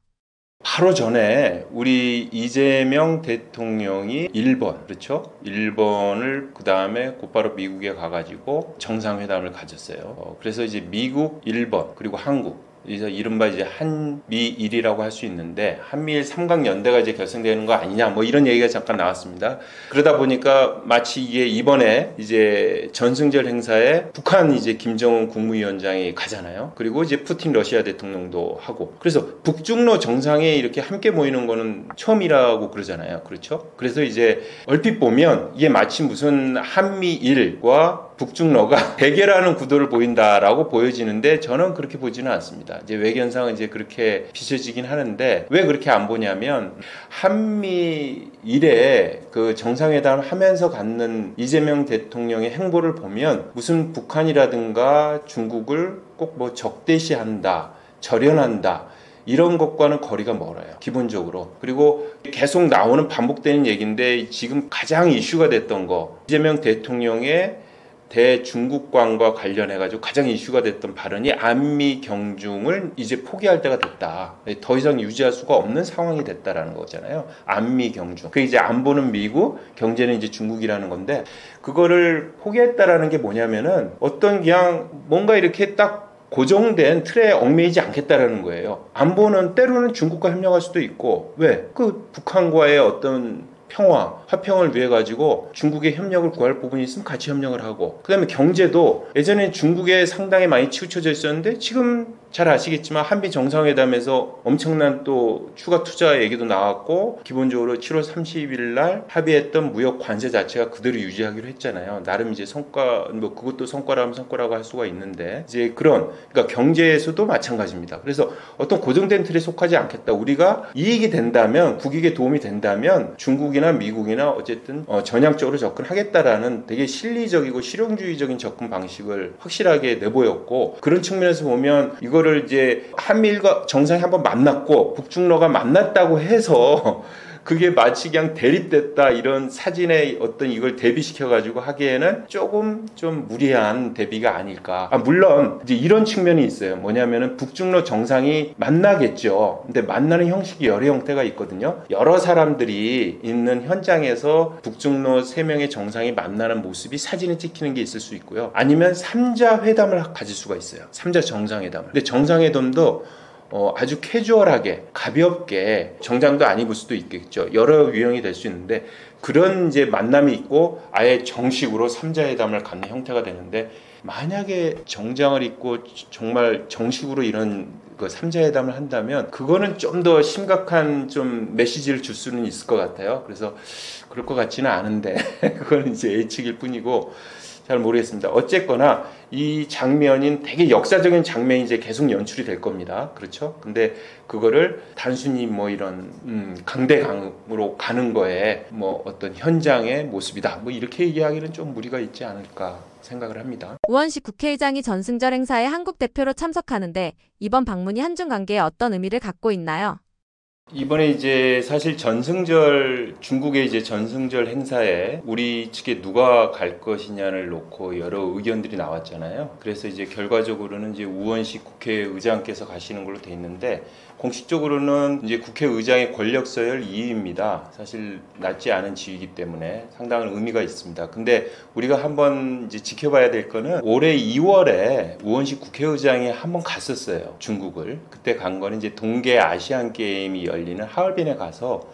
바로 전에 우리 이재명 대통령이 일본, 그렇죠? 일본을 그 다음에 곧바로 미국에 가가지고 정상회담을 가졌어요. 그래서 이제 미국, 일본 그리고 한국 그래서 이른바 이제 한미일이라고 할 수 있는데 한미일 삼각연대가 이제 결성되는 거 아니냐 뭐 이런 얘기가 잠깐 나왔습니다. 그러다 보니까 마치 이게 이번에 이제 전승절 행사에 북한 이제 김정은 국무위원장이 가잖아요. 그리고 이제 푸틴 러시아 대통령도 하고 그래서 북중러 정상에 이렇게 함께 모이는 거는 처음이라고 그러잖아요. 그렇죠? 그래서 이제 얼핏 보면 이게 마치 무슨 한미일과 북중러가 대결하는 구도를 보인다라고 보여지는데 저는 그렇게 보지는 않습니다. 이제 외견상은 이제 그렇게 비춰지긴 하는데 왜 그렇게 안 보냐면 한미일에 그 정상회담 하면서 갖는 이재명 대통령의 행보를 보면 무슨 북한이라든가 중국을 꼭 뭐 적대시한다, 절연한다 이런 것과는 거리가 멀어요. 기본적으로. 그리고 계속 나오는 반복되는 얘기인데 지금 가장 이슈가 됐던 거 이재명 대통령의 대중국관과 관련해가지고 가장 이슈가 됐던 발언이 안미 경중을 이제 포기할 때가 됐다. 더 이상 유지할 수가 없는 상황이 됐다라는 거잖아요. 안미 경중. 그 이제 안보는 미국, 경제는 이제 중국이라는 건데 그거를 포기했다라는 게 뭐냐면은 어떤 그냥 뭔가 이렇게 딱 고정된 틀에 얽매이지 않겠다라는 거예요. 안보는 때로는 중국과 협력할 수도 있고 왜? 그 북한과의 어떤 평화, 화평을 위해 가지고 중국의 협력을 구할 부분이 있으면 같이 협력을 하고 그 다음에 경제도 예전에 중국에 상당히 많이 치우쳐져 있었는데 지금 잘 아시겠지만 한미 정상회담에서 엄청난 또 추가 투자 얘기도 나왔고 기본적으로 7월 30일 날 합의했던 무역 관세 자체가 그대로 유지하기로 했잖아요. 나름 이제 성과 뭐 그것도 성과라면 성과라고 할 수가 있는데 이제 그러니까 경제에서도 마찬가지입니다. 그래서 어떤 고정된 틀에 속하지 않겠다. 우리가 이익이 된다면 국익에 도움이 된다면 중국이나 미국이나 어쨌든 전향적으로 접근하겠다라는 되게 실리적이고 실용주의적인 접근 방식을 확실하게 내보였고 그런 측면에서 보면 이거를 이제 한미일과 정상이 한번 만났고 북중러가 만났다고 해서 그게 마치 그냥 대립됐다 이런 사진의 어떤 이걸 대비시켜가지고 하기에는 조금 좀 무리한 대비가 아닐까. 물론 이제 이런 측면이 있어요. 뭐냐면은 북중러 정상이 만나겠죠. 근데 만나는 형식이 여러 형태가 있거든요. 여러 사람들이 있는 현장에서 북중러 3명의 정상이 만나는 모습이 사진에 찍히는 게 있을 수 있고요. 아니면 3자 회담을 가질 수가 있어요. 3자 정상회담을. 근데 정상회담도 아주 캐주얼하게 가볍게 정장도 안 입을 수도 있겠죠. 여러 유형이 될 수 있는데 그런 이제 만남이 있고 아예 정식으로 3자 회담을 갖는 형태가 되는데 만약에 정장을 입고 정말 정식으로 이런 그 3자 회담을 한다면 그거는 좀 더 심각한 좀 메시지를 줄 수는 있을 것 같아요. 그래서 그럴 것 같지는 않은데 그거는 이제 예측일 뿐이고 잘 모르겠습니다. 어쨌거나 이 장면인 되게 역사적인 장면이 이제 계속 연출이 될 겁니다. 그렇죠? 근데 그거를 단순히 뭐 이런 강대강으로 가는 거에 뭐 어떤 현장의 모습이다. 뭐 이렇게 얘기하기는 좀 무리가 있지 않을까 생각을 합니다. 우원식 국회의장이 전승절 행사에 한국 대표로 참석하는데 이번 방문이 한중 관계에 어떤 의미를 갖고 있나요? 이번에 이제 사실 중국의 이제 전승절 행사에 우리 측에 누가 갈 것이냐를 놓고 여러 의견들이 나왔잖아요. 그래서 이제 결과적으로는 이제 우원식 국회의장께서 가시는 걸로 돼 있는데 공식적으로는 이제 국회의장의 권력 서열 2위입니다. 사실 낮지 않은 지위이기 때문에 상당한 의미가 있습니다. 근데 우리가 한번 이제 지켜봐야 될 거는 올해 2월에 우원식 국회의장이 한번 갔었어요. 중국을. 그때 간 거는 이제 동계 아시안 게임이 열리는 하얼빈에 가서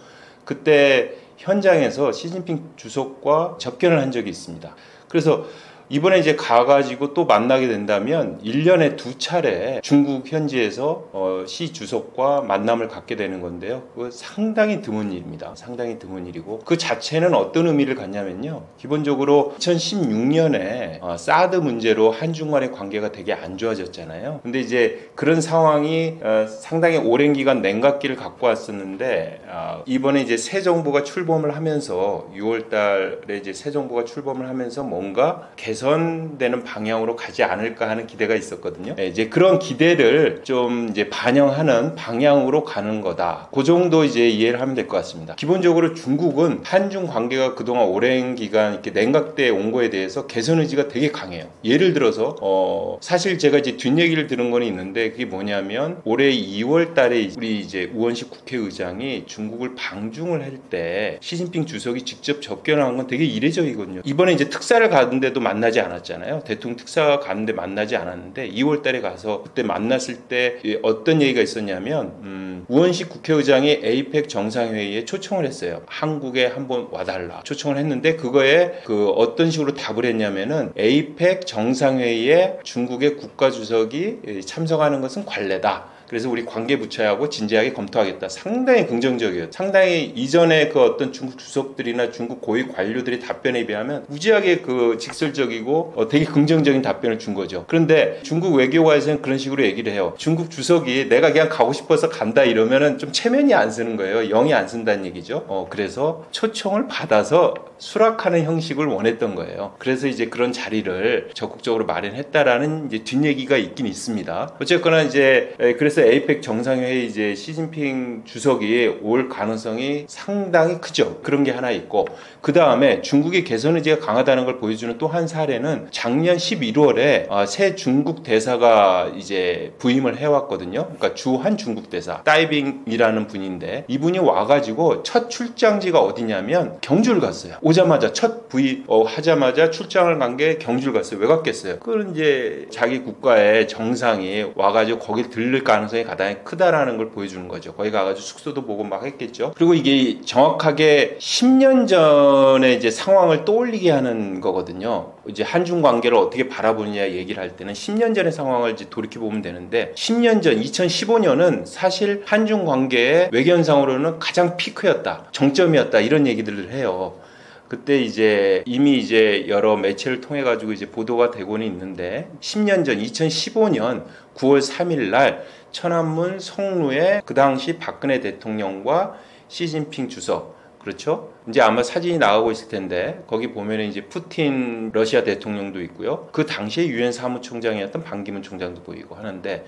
그때 현장에서 시진핑 주석과 접견을 한 적이 있습니다. 그래서 이번에 이제 가가지고 또 만나게 된다면 1년에 2차례 중국 현지에서 시 주석과 만남을 갖게 되는 건데요. 그거 상당히 드문 일입니다. 상당히 드문 일이고 그 자체는 어떤 의미를 갖냐면요. 기본적으로 2016년에 사드 문제로 한중 간의 관계가 되게 안 좋아졌잖아요. 근데 이제 그런 상황이 상당히 오랜 기간 냉각기를 갖고 왔었는데 이번에 이제 새 정부가 출범을 하면서 6월 달에 이제 새 정부가 출범을 하면서 뭔가 개선되는 방향으로 가지 않을까 하는 기대가 있었거든요. 이제 그런 기대를 좀 이제 반영하는 방향으로 가는 거다. 그 정도 이제 이해를 하면 될 것 같습니다. 기본적으로 중국은 한중 관계가 그동안 오랜 기간 이렇게 냉각돼 온 거에 대해서 개선 의지가 되게 강해요. 예를 들어서 사실 제가 이제 뒷얘기를 들은 건 있는데 그게 뭐냐면 올해 2월 달에 우리 이제 우원식 국회의장이 중국을 방중을 할 때 시진핑 주석이 직접 접견한 건 되게 이례적이거든요. 이번에 이제 특사를 가는데도 만나지 만나지 않았잖아요. 대통령 특사가 가는데 만나지 않았는데 2월 달에 가서 그때 만났을 때 어떤 얘기가 있었냐면 우원식 국회의장이 에이펙 정상회의에 초청을 했어요. 한국에 한번 와달라 초청을 했는데 그거에 어떤 식으로 답을 했냐면은 에이펙 정상회의에 중국의 국가주석이 참석하는 것은 관례다. 그래서 우리 관계부처하고 진지하게 검토하겠다. 상당히 긍정적이에요. 상당히 이전에 어떤 중국 주석들이나 중국 고위 관료들의 답변에 비하면 무지하게 직설적이고 되게 긍정적인 답변을 준 거죠. 그런데 중국 외교관에서는 그런 식으로 얘기를 해요. 중국 주석이 내가 그냥 가고 싶어서 간다 이러면은 좀 체면이 안 쓰는 거예요. 영이 안 쓴다는 얘기죠. 그래서 초청을 받아서 수락하는 형식을 원했던 거예요. 그래서 이제 그런 자리를 적극적으로 마련했다라는 이제 뒷얘기가 있긴 있습니다. 어쨌거나 이제 그래서 에이펙 정상회의 이제 시진핑 주석이 올 가능성이 상당히 크죠. 그런 게 하나 있고 그 다음에 중국의 개선 의지가 강하다는 걸 보여주는 또 한 사례는 작년 11월에 새 중국 대사가 이제 부임을 해왔거든요. 그러니까 주한 중국 대사 따이빙이라는 분인데 이분이 와가지고 첫 출장지가 어디냐면 경주를 갔어요. 오자마자 첫 부임 하자마자 출장을 간 게 경주를 갔어요. 왜 갔겠어요? 그건 이제 자기 국가의 정상이 와가지고 거길 들를 가능성이 가장 크다라는 걸 보여주는 거죠. 거기 가가지고 숙소도 보고 막 했겠죠. 그리고 이게 정확하게 10년 전에 이제 상황을 떠올리게 하는 거거든요. 이제 한중 관계를 어떻게 바라보느냐 얘기를 할 때는 10년 전의 상황을 이제 돌이켜 보면 되는데 10년 전 2015년은 사실 한중 관계의 외견상으로는 가장 피크였다. 정점이었다. 이런 얘기들을 해요. 그때 이제 이미 이제 여러 매체를 통해 가지고 이제 보도가 되고는 있는데 10년 전 2015년 9월 3일 날 천안문 성루에 그 당시 박근혜 대통령과 시진핑 주석 그렇죠? 이제 아마 사진이 나가고 있을 텐데 거기 보면은 이제 푸틴 러시아 대통령도 있고요. 그 당시에 유엔 사무총장이었던 반기문 총장도 보이고 하는데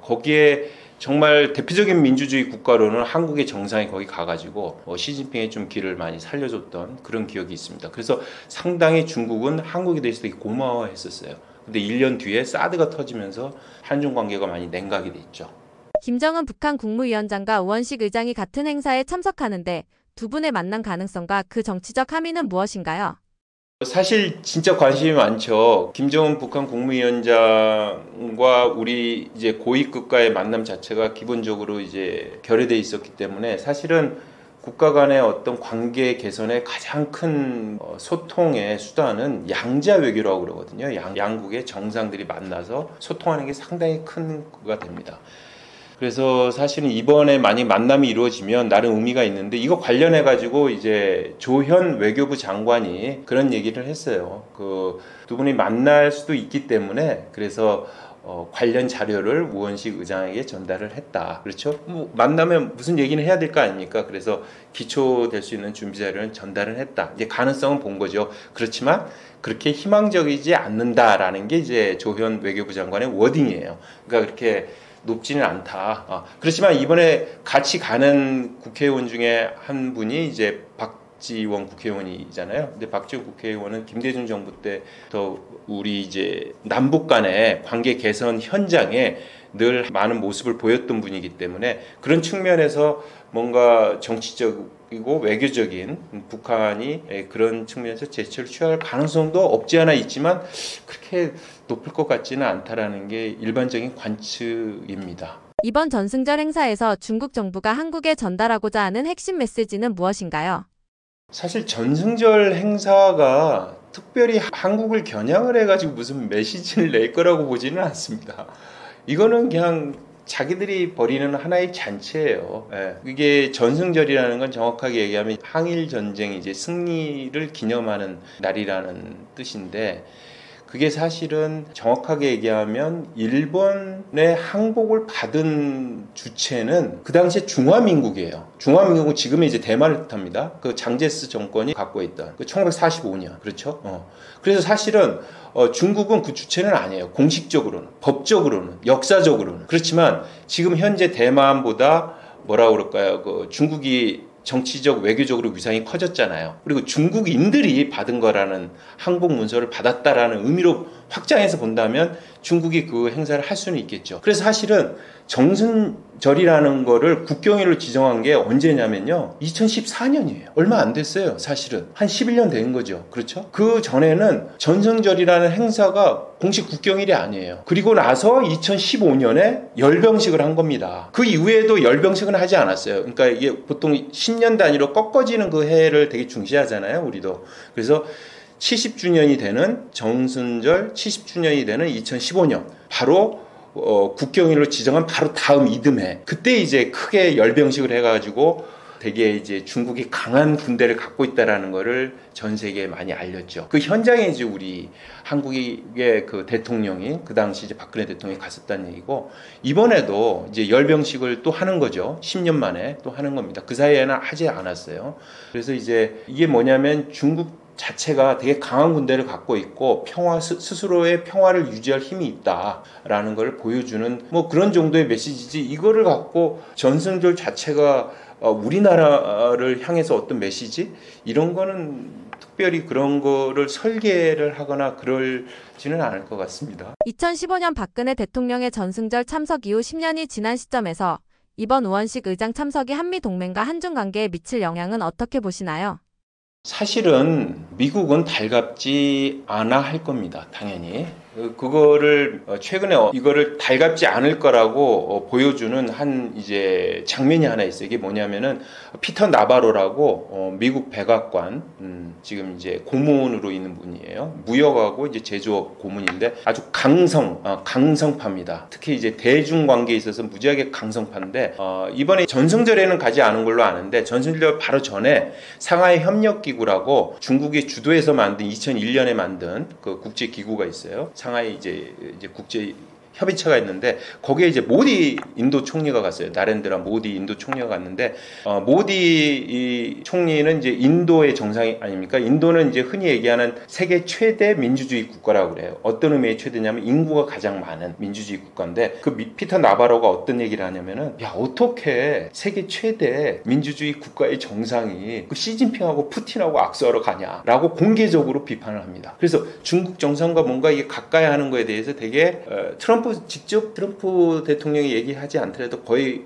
거기에 정말 대표적인 민주주의 국가로는 한국의 정상이 거기 가가지고 시진핑의 좀 길을 많이 살려줬던 그런 기억이 있습니다. 그래서 상당히 중국은 한국에 대해서 되게 고마워했었어요. 근데 1년 뒤에 사드가 터지면서 한중 관계가 많이 냉각이 됐죠. 김정은 북한 국무위원장과 우원식 의장이 같은 행사에 참석하는데 두 분의 만남 가능성과 그 정치적 함의는 무엇인가요? 사실 진짜 관심이 많죠. 김정은 북한 국무위원장과 우리 이제 고위급과의 만남 자체가 기본적으로 이제 결여돼 있었기 때문에 사실은 국가 간의 어떤 관계 개선의 가장 큰 소통의 수단은 양자 외교라고 그러거든요. 양국의 정상들이 만나서 소통하는 게 상당히 큰 거가 됩니다. 그래서 사실은 이번에 많이 만남이 이루어지면 나름 의미가 있는데 이거 관련해 가지고 이제 조현 외교부 장관이 그런 얘기를 했어요. 두 분이 만날 수도 있기 때문에 그래서 관련 자료를 우원식 의장에게 전달을 했다. 그렇죠? 만나면 무슨 얘기는 해야 될 거 아닙니까? 그래서 기초될 수 있는 준비 자료는 전달을 했다. 이제 가능성은 본 거죠. 그렇지만 그렇게 희망적이지 않는다라는 게 이제 조현 외교부 장관의 워딩이에요. 그러니까 그렇게 높지는 않다. 그렇지만 이번에 같이 가는 국회의원 중에 한 분이 이제 박지원 국회의원이잖아요. 근데 박지원 국회의원은 김대중 정부 때부터 우리 이제 남북 간의 관계 개선 현장에 늘 많은 모습을 보였던 분이기 때문에 그런 측면에서 뭔가 정치적이고 외교적인 북한이 그런 측면에서 제스처를 취할 가능성도 없지 않아 있지만 그렇게 높을 것 같지는 않다라는 게 일반적인 관측입니다. 이번 전승절 행사에서 중국 정부가 한국에 전달하고자 하는 핵심 메시지는 무엇인가요? 사실 전승절 행사가 특별히 한국을 겨냥을 해가지고 무슨 메시지를 낼 거라고 보지는 않습니다. 이거는 그냥 자기들이 벌이는 하나의 잔치예요. 이게 전승절이라는 건 정확하게 얘기하면 항일 전쟁 이제 승리를 기념하는 날이라는 뜻인데 그게 사실은 정확하게 얘기하면 일본의 항복을 받은 주체는 그 당시에 중화민국이에요. 중화민국은 지금의 이제 대만을 뜻합니다. 그 장제스 정권이 갖고 있던 1945년 그렇죠. 그래서 사실은 중국은 그 주체는 아니에요. 공식적으로는, 법적으로는, 역사적으로는. 그렇지만 지금 현재 대만보다 뭐라 그럴까요? 중국이 정치적 외교적으로 위상이 커졌잖아요. 그리고 중국인들이 받은 거라는 항복 문서를 받았다라는 의미로 확장해서 본다면 중국이 그 행사를 할 수는 있겠죠. 그래서 사실은 정순절이라는 거를 국경일로 지정한 게 언제냐면요. 2014년이에요. 얼마 안 됐어요. 사실은. 한 11년 된 거죠. 그렇죠? 그 전에는 전승절이라는 행사가 공식 국경일이 아니에요. 그리고 나서 2015년에 열병식을 한 겁니다. 그 이후에도 열병식은 하지 않았어요. 그러니까 이게 보통 10년 단위로 꺾어지는 그 해를 되게 중시하잖아요. 우리도. 그래서 70주년이 되는 정순절 70주년이 되는 2015년 바로 국경일로 지정한 바로 다음 이듬해 그때 이제 크게 열병식을 해가지고 되게 이제 중국이 강한 군대를 갖고 있다라는 거를 전 세계에 많이 알렸죠. 그 현장에 이제 우리 한국의 그 대통령이 그 당시 이제 박근혜 대통령이 갔었다는 얘기고 이번에도 이제 열병식을 또 하는 거죠. 10년 만에 또 하는 겁니다. 그 사이에는 하지 않았어요. 그래서 이제 이게 뭐냐면 중국 자체가 되게 강한 군대를 갖고 있고 스스로의 평화를 유지할 힘이 있다라는 걸 보여주는 뭐 그런 정도의 메시지지 이거를 갖고 전승절 자체가 우리나라를 향해서 어떤 메시지 이런 거는 특별히 그런 거를 설계를 하거나 그럴지는 않을 것 같습니다. 2015년 박근혜 대통령의 전승절 참석 이후 10년이 지난 시점에서 이번 우원식 의장 참석이 한미 동맹과 한중 관계에 미칠 영향은 어떻게 보시나요? 사실은 미국은 달갑지 않아 할 겁니다. 당연히. 그거를 최근에 이거를 달갑지 않을 거라고 보여주는 한 이제 장면이 하나 있어요. 이게 뭐냐면은 피터 나바로라고 미국 백악관 지금 이제 고문으로 있는 분이에요. 무역하고 이제 제조업 고문인데 아주 강성파입니다. 특히 이제 대중 관계에 있어서 무지하게 강성파인데 이번에 전승절에는 가지 않은 걸로 아는데 전승절 바로 전에 상하이 협력기구라고 중국이 주도해서 만든 2001년에 만든 그 국제 기구가 있어요. 상하이 이제 국제 협의체가 있는데 거기에 이제 모디 인도 총리가 갔어요. 나렌드라 모디 인도 총리가 갔는데 모디 이 총리는 이제 인도의 정상이 아닙니까? 인도는 이제 흔히 얘기하는 세계 최대 민주주의 국가라고 그래요. 어떤 의미의 최대냐면 인구가 가장 많은 민주주의 국가인데 그 피터 나바로가 어떤 얘기를 하냐면은 야 어떻게 세계 최대 민주주의 국가의 정상이 그 시진핑하고 푸틴하고 악수하러 가냐라고 공개적으로 비판을 합니다. 그래서 중국 정상과 뭔가 이게 가까이 하는 거에 대해서 되게 직접 트럼프 대통령이 얘기하지 않더라도 거의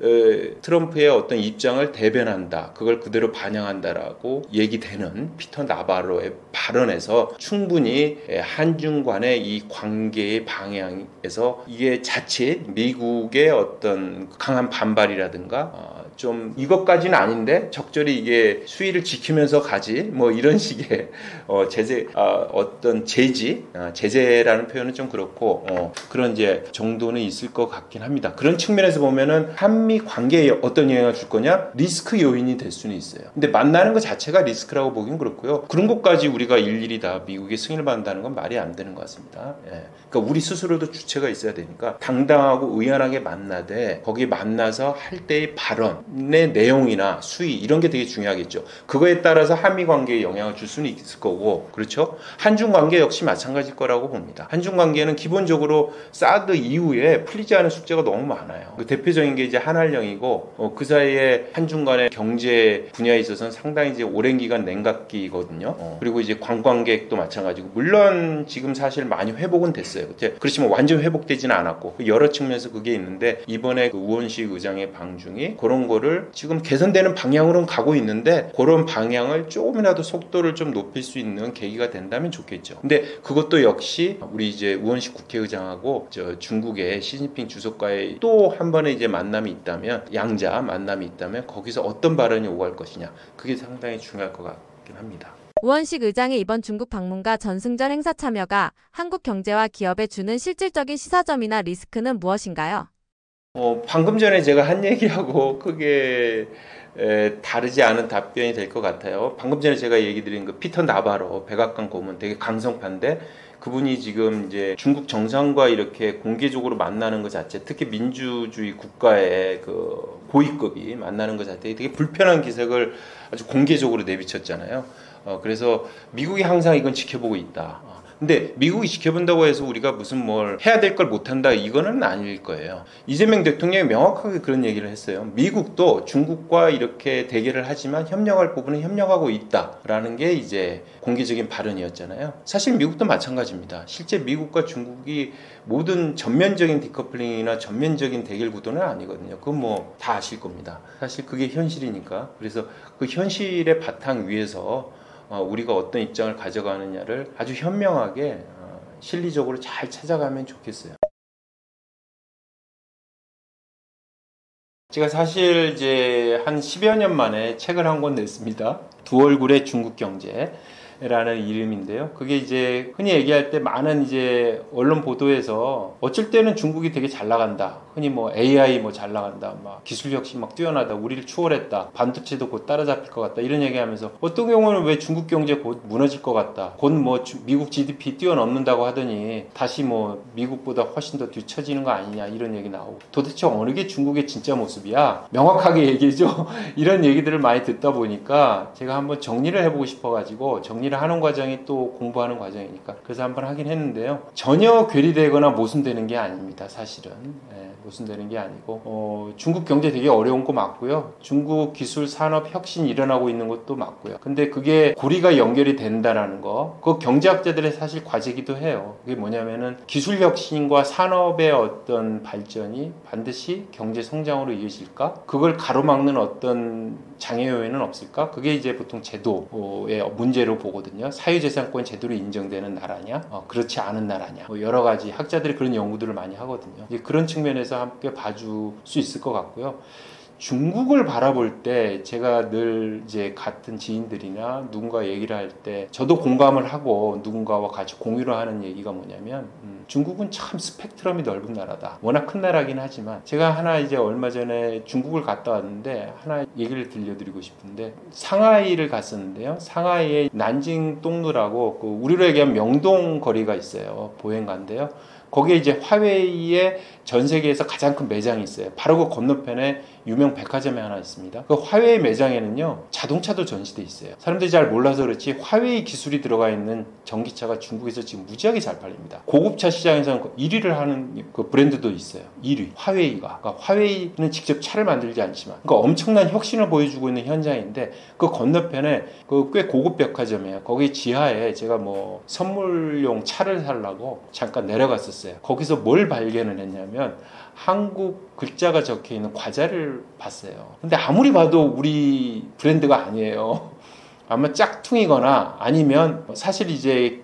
트럼프의 어떤 입장을 대변한다. 그걸 그대로 반영한다라고 얘기되는 피터 나바로의 발언에서 충분히 한중 간의 이 관계의 방향에서 이게 자칫 미국의 어떤 강한 반발이라든가 좀 이것까지는 아닌데 적절히 이게 수위를 지키면서 가지 뭐 이런 식의 어떤 제재라는 표현은 좀 그렇고 그런 이제 정도는 있을 것 같긴 합니다. 그런 측면에서 보면은 한미 관계에 어떤 영향을 줄 거냐 리스크 요인이 될 수는 있어요. 근데 만나는 것 자체가 리스크라고 보긴 그렇고요. 그런 것까지 우리가 일일이 다 미국의 승인을 받는다는 건 말이 안 되는 것 같습니다. 예. 그러니까 우리 스스로도 주체가 있어야 되니까 당당하고 의연하게 만나되 거기 만나서 할 때의 발언의 내용이나 수위 이런 게 되게 중요하겠죠. 그거에 따라서 한미 관계에 영향을 줄 수는 있을 거고 그렇죠. 한중 관계 역시 마찬가지일 거라고 봅니다. 한중 관계는 기본적으로 사드 이후에 풀리지 않은 숙제가 너무 많아요. 그 대표적인 게 이제 한한령이고 그 사이에 한중 간의 경제 분야에 있어서는 상당히 이제 오랜 기간 냉각기거든요. 그리고 이제 관광객도 마찬가지고 물론 지금 사실 많이 회복은 됐어요. 그렇지만 완전 회복되지는 않았고 여러 측면에서 그게 있는데 이번에 그 우원식 의장의 방중이 그런 거를 지금 개선되는 방향으로는 가고 있는데 그런 방향을 조금이라도 속도를 좀 높일 수 있는 계기가 된다면 좋겠죠. 근데 그것도 역시 우리 이제 우원식 국회의장하고 중국의 시진핑 주석과의 또 한 번의 이제 만남이 있다면 양자 만남이 있다면 거기서 어떤 발언이 오갈 것이냐 그게 상당히 중요할 것 같긴 합니다. 우원식 의장의 이번 중국 방문과 전승절 행사 참여가 한국 경제와 기업에 주는 실질적인 시사점이나 리스크는 무엇인가요? 방금 전에 제가 한 얘기하고 크게 다르지 않은 답변이 될 것 같아요. 방금 전에 제가 얘기 드린 그 피터 나바로 백악관 고문 되게 강성파인데 그분이 지금 이제 중국 정상과 이렇게 공개적으로 만나는 것 자체, 특히 민주주의 국가의 그 고위급이 만나는 것 자체에 되게 불편한 기색을 아주 공개적으로 내비쳤잖아요. 그래서 미국이 항상 이건 지켜보고 있다. 근데 미국이 지켜본다고 해서 우리가 무슨 뭘 해야 될 걸 못한다 이거는 아닐 거예요. 이재명 대통령이 명확하게 그런 얘기를 했어요. 미국도 중국과 이렇게 대결을 하지만 협력할 부분은 협력하고 있다라는 게 이제 공개적인 발언이었잖아요. 사실 미국도 마찬가지입니다. 실제 미국과 중국이 모든 전면적인 디커플링이나 전면적인 대결 구도는 아니거든요. 그건 뭐 다 아실 겁니다. 사실 그게 현실이니까. 그래서 그 현실의 바탕 위에서 우리가 어떤 입장을 가져가느냐를 아주 현명하게 실리적으로 잘 찾아가면 좋겠어요. 제가 사실 이제 한 10여 년 만에 책을 한 권 냈습니다. 두 얼굴의 중국 경제라는 이름인데요. 그게 이제 흔히 얘기할 때 많은 이제 언론 보도에서 어쩔 때는 중국이 되게 잘 나간다. 흔히 뭐 AI 뭐 잘 나간다. 막 기술 혁신 막 뛰어나다. 우리를 추월했다. 반도체도 곧 따라잡힐 것 같다. 이런 얘기하면서 어떤 경우는 왜 중국 경제 곧 무너질 것 같다. 곧 뭐 미국 GDP 뛰어넘는다고 하더니 다시 뭐 미국보다 훨씬 더 뒤처지는 거 아니냐 이런 얘기 나오고 도대체 어느 게 중국의 진짜 모습이야? 명확하게 얘기해줘. 이런 얘기들을 많이 듣다 보니까 제가 한번 정리를 해보고 싶어가지고 정리를 하는 과정이 또 공부하는 과정이니까 그래서 한번 하긴 했는데요. 전혀 괴리되거나 모순되는 게 아닙니다. 사실은. 모순되는 게 아니고 중국 경제 되게 어려운 거 맞고요. 중국 기술 산업 혁신 일어나고 있는 것도 맞고요. 근데 그게 고리가 연결이 된다라는 거, 그 경제학자들의 사실 과제기도 해요. 그게 뭐냐면은 기술 혁신과 산업의 어떤 발전이 반드시 경제 성장으로 이어질까? 그걸 가로막는 어떤 장애 요인은 없을까? 그게 이제 보통 제도의 문제로 보거든요. 사유재산권 제도로 인정되는 나라냐, 그렇지 않은 나라냐, 뭐 여러 가지 학자들이 그런 연구들을 많이 하거든요. 이제 그런 측면에서 함께 봐줄 수 있을 것 같고요. 중국을 바라볼 때 제가 늘 이제 같은 지인들이나 누군가 얘기를 할 때 저도 공감을 하고 누군가와 같이 공유를 하는 얘기가 뭐냐면 중국은 참 스펙트럼이 넓은 나라다. 워낙 큰 나라긴 하지만 제가 하나 이제 얼마 전에 중국을 갔다 왔는데 하나 얘기를 들려드리고 싶은데 상하이를 갔었는데요. 상하이에 난징 동루라고 그 우리로 얘기하면 명동 거리가 있어요. 보행가인데요. 거기에 이제 화웨이의 전 세계에서 가장 큰 매장이 있어요. 바로 그 건너편에 유명 백화점이 하나 있습니다. 그 화웨이 매장에는요, 자동차도 전시돼 있어요. 사람들이 잘 몰라서 그렇지 화웨이 기술이 들어가 있는 전기차가 중국에서 지금 무지하게 잘 팔립니다. 고급차 시장에서는 1위를 하는 그 브랜드도 있어요. 1위. 화웨이가. 그러니까 화웨이는 직접 차를 만들지 않지만, 그러니까 엄청난 혁신을 보여주고 있는 현장인데, 그 건너편에 그 꽤 고급 백화점이에요. 거기 지하에 제가 뭐 선물용 차를 사려고 잠깐 내려갔었어요. 거기서 뭘 발견을 했냐면, 한국 글자가 적혀 있는 과자를 봤어요. 근데 아무리 봐도 우리 브랜드가 아니에요. 아마 짝퉁이거나 아니면 사실 이제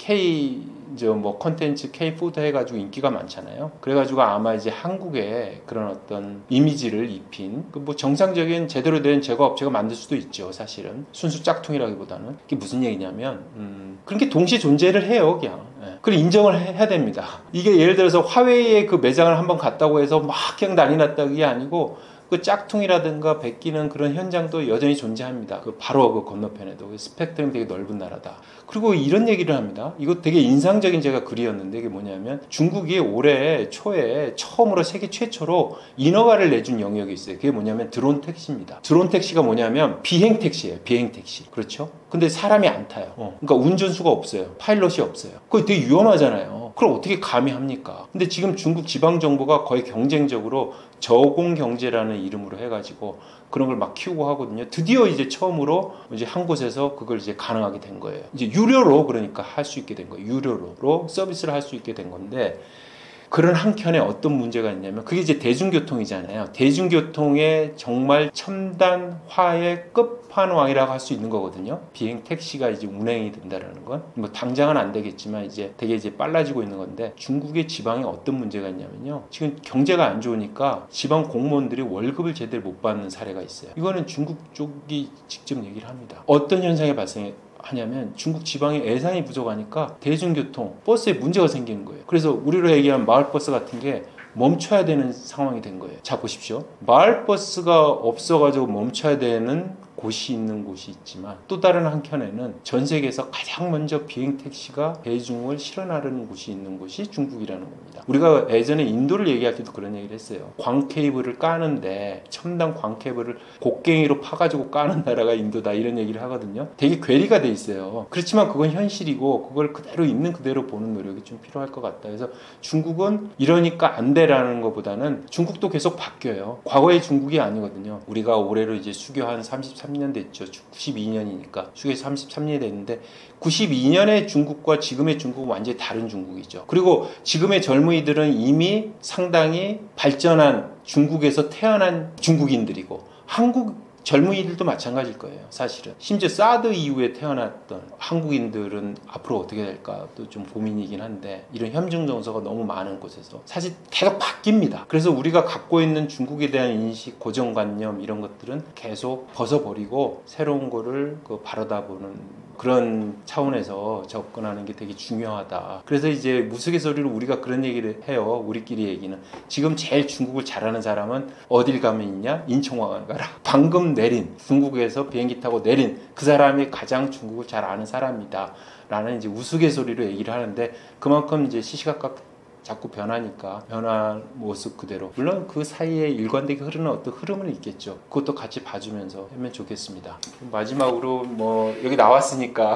컨텐츠 K푸드 해가지고 인기가 많잖아요. 그래가지고 아마 이제 한국에 그런 어떤 이미지를 입힌 뭐 정상적인 제대로 된 제과 업체가 만들 수도 있죠. 사실은 순수 짝퉁이라기보다는. 그게 무슨 얘기냐면 그런 게 동시에 존재를 해요. 그냥. 그걸 인정을 해야 됩니다. 이게 예를 들어서 화웨이의 그 매장을 한번 갔다고 해서 막 그냥 난리 났다 그게 아니고 그 짝퉁이라든가 베끼는 그런 현장도 여전히 존재합니다. 그 바로 그 건너편에도 스펙트럼이 되게 넓은 나라다. 그리고 이런 얘기를 합니다. 이거 되게 인상적인 제가 글이었는데 이게 뭐냐면 중국이 올해 초에 처음으로 세계 최초로 인허가를 내준 영역이 있어요. 그게 뭐냐면 드론 택시입니다. 드론 택시가 뭐냐면 비행 택시예요. 비행 택시. 그렇죠? 근데 사람이 안 타요. 그러니까 운전수가 없어요. 파일럿이 없어요. 그거 되게 위험하잖아요. 그걸 어떻게 감히 합니까? 근데 지금 중국 지방정부가 거의 경쟁적으로 저공경제라는 이름으로 해가지고 그런 걸 막 키우고 하거든요. 드디어 이제 처음으로 이제 한 곳에서 그걸 이제 가능하게 된 거예요. 이제 유료로 그러니까 할 수 있게 된 거예요. 유료로 서비스를 할 수 있게 된 건데 그런 한켠에 어떤 문제가 있냐면 그게 이제 대중교통이잖아요. 대중교통의 정말 첨단화의 끝판왕이라고 할 수 있는 거거든요. 비행 택시가 이제 운행이 된다라는 건 뭐 당장은 안 되겠지만 이제 되게 이제 빨라지고 있는 건데 중국의 지방에 어떤 문제가 있냐면요. 지금 경제가 안 좋으니까 지방 공무원들이 월급을 제대로 못 받는 사례가 있어요. 이거는 중국 쪽이 직접 얘기를 합니다. 어떤 현상이 발생하냐면 중국 지방에 예산이 부족하니까 대중교통 버스에 문제가 생기는 거예요. 그래서 우리로 얘기하는 마을버스 같은 게 멈춰야 되는 상황이 된 거예요. 자 보십시오. 마을버스가 없어가지고 멈춰야 되는 고시 있는 곳이 있지만 또 다른 한켠에는 전 세계에서 가장 먼저 비행 택시가 대중을 실어나르는 곳이 있는 곳이 중국이라는 겁니다. 우리가 예전에 인도를 얘기할 때도 그런 얘기를 했어요. 광 케이블을 까는데 첨단 광 케이블을 곡괭이로 파가지고 까는 나라가 인도다 이런 얘기를 하거든요. 되게 괴리가 돼 있어요. 그렇지만 그건 현실이고 그걸 그대로 있는 그대로 보는 노력이 좀 필요할 것 같다. 그래서 중국은 이러니까 안 돼라는 것보다는 중국도 계속 바뀌어요. 과거의 중국이 아니거든요. 우리가 올해로 이제 수교 한 33년 됐죠. 92년이니까 수교 33년이 됐는데 92년의 중국과 지금의 중국은 완전히 다른 중국이죠. 그리고 지금의 젊은이들은 이미 상당히 발전한 중국에서 태어난 중국인들이고 한국 젊은이들도 마찬가지일 거예요. 사실은 심지어 사드 이후에 태어났던 한국인들은 앞으로 어떻게 될까 또 좀 고민이긴 한데 이런 현중 정서가 너무 많은 곳에서 사실 계속 바뀝니다. 그래서 우리가 갖고 있는 중국에 대한 인식, 고정관념 이런 것들은 계속 벗어버리고 새로운 거를 바라다보는 그런 차원에서 접근하는 게 되게 중요하다. 그래서 이제 무스갯소리로 우리가 그런 얘기를 해요. 우리끼리 얘기는. 지금 제일 중국을 잘하는 사람은 어딜 가면 있냐? 인천공항 가라. 방금 내린, 중국에서 비행기 타고 내린 그 사람이 가장 중국을 잘 아는 사람이다. 라는 이제 우스갯소리로 얘기를 하는데 그만큼 이제 시시각각 자꾸 변하니까 변한 모습 그대로 물론 그 사이에 일관되게 흐르는 어떤 흐름은 있겠죠. 그것도 같이 봐주면서 하면 좋겠습니다. 마지막으로 뭐 여기 나왔으니까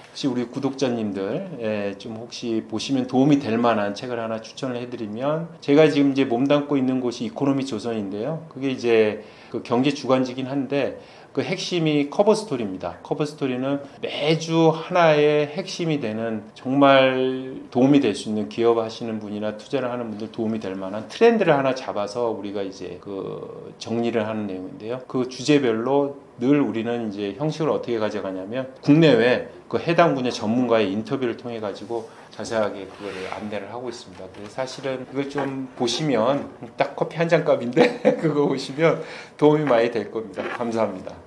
혹시 우리 구독자님들 좀 혹시 보시면 도움이 될 만한 책을 하나 추천을 해드리면 제가 지금 이제 몸담고 있는 곳이 이코노미 조선인데요. 그게 이제 그 경제 주간지긴 한데 그 핵심이 커버 스토리입니다. 커버 스토리는 매주 하나의 핵심이 되는 정말 도움이 될 수 있는 기업 하시는 분이나 투자를 하는 분들 도움이 될 만한 트렌드를 하나 잡아서 우리가 이제 그 정리를 하는 내용인데요. 그 주제별로 늘 우리는 이제 형식을 어떻게 가져가냐면 국내외 그 해당 분야 전문가의 인터뷰를 통해 가지고 자세하게 그거를 안내를 하고 있습니다. 그래서 사실은 그걸 좀 보시면 딱 커피 한 잔 값인데 그거 보시면 도움이 많이 될 겁니다. 감사합니다.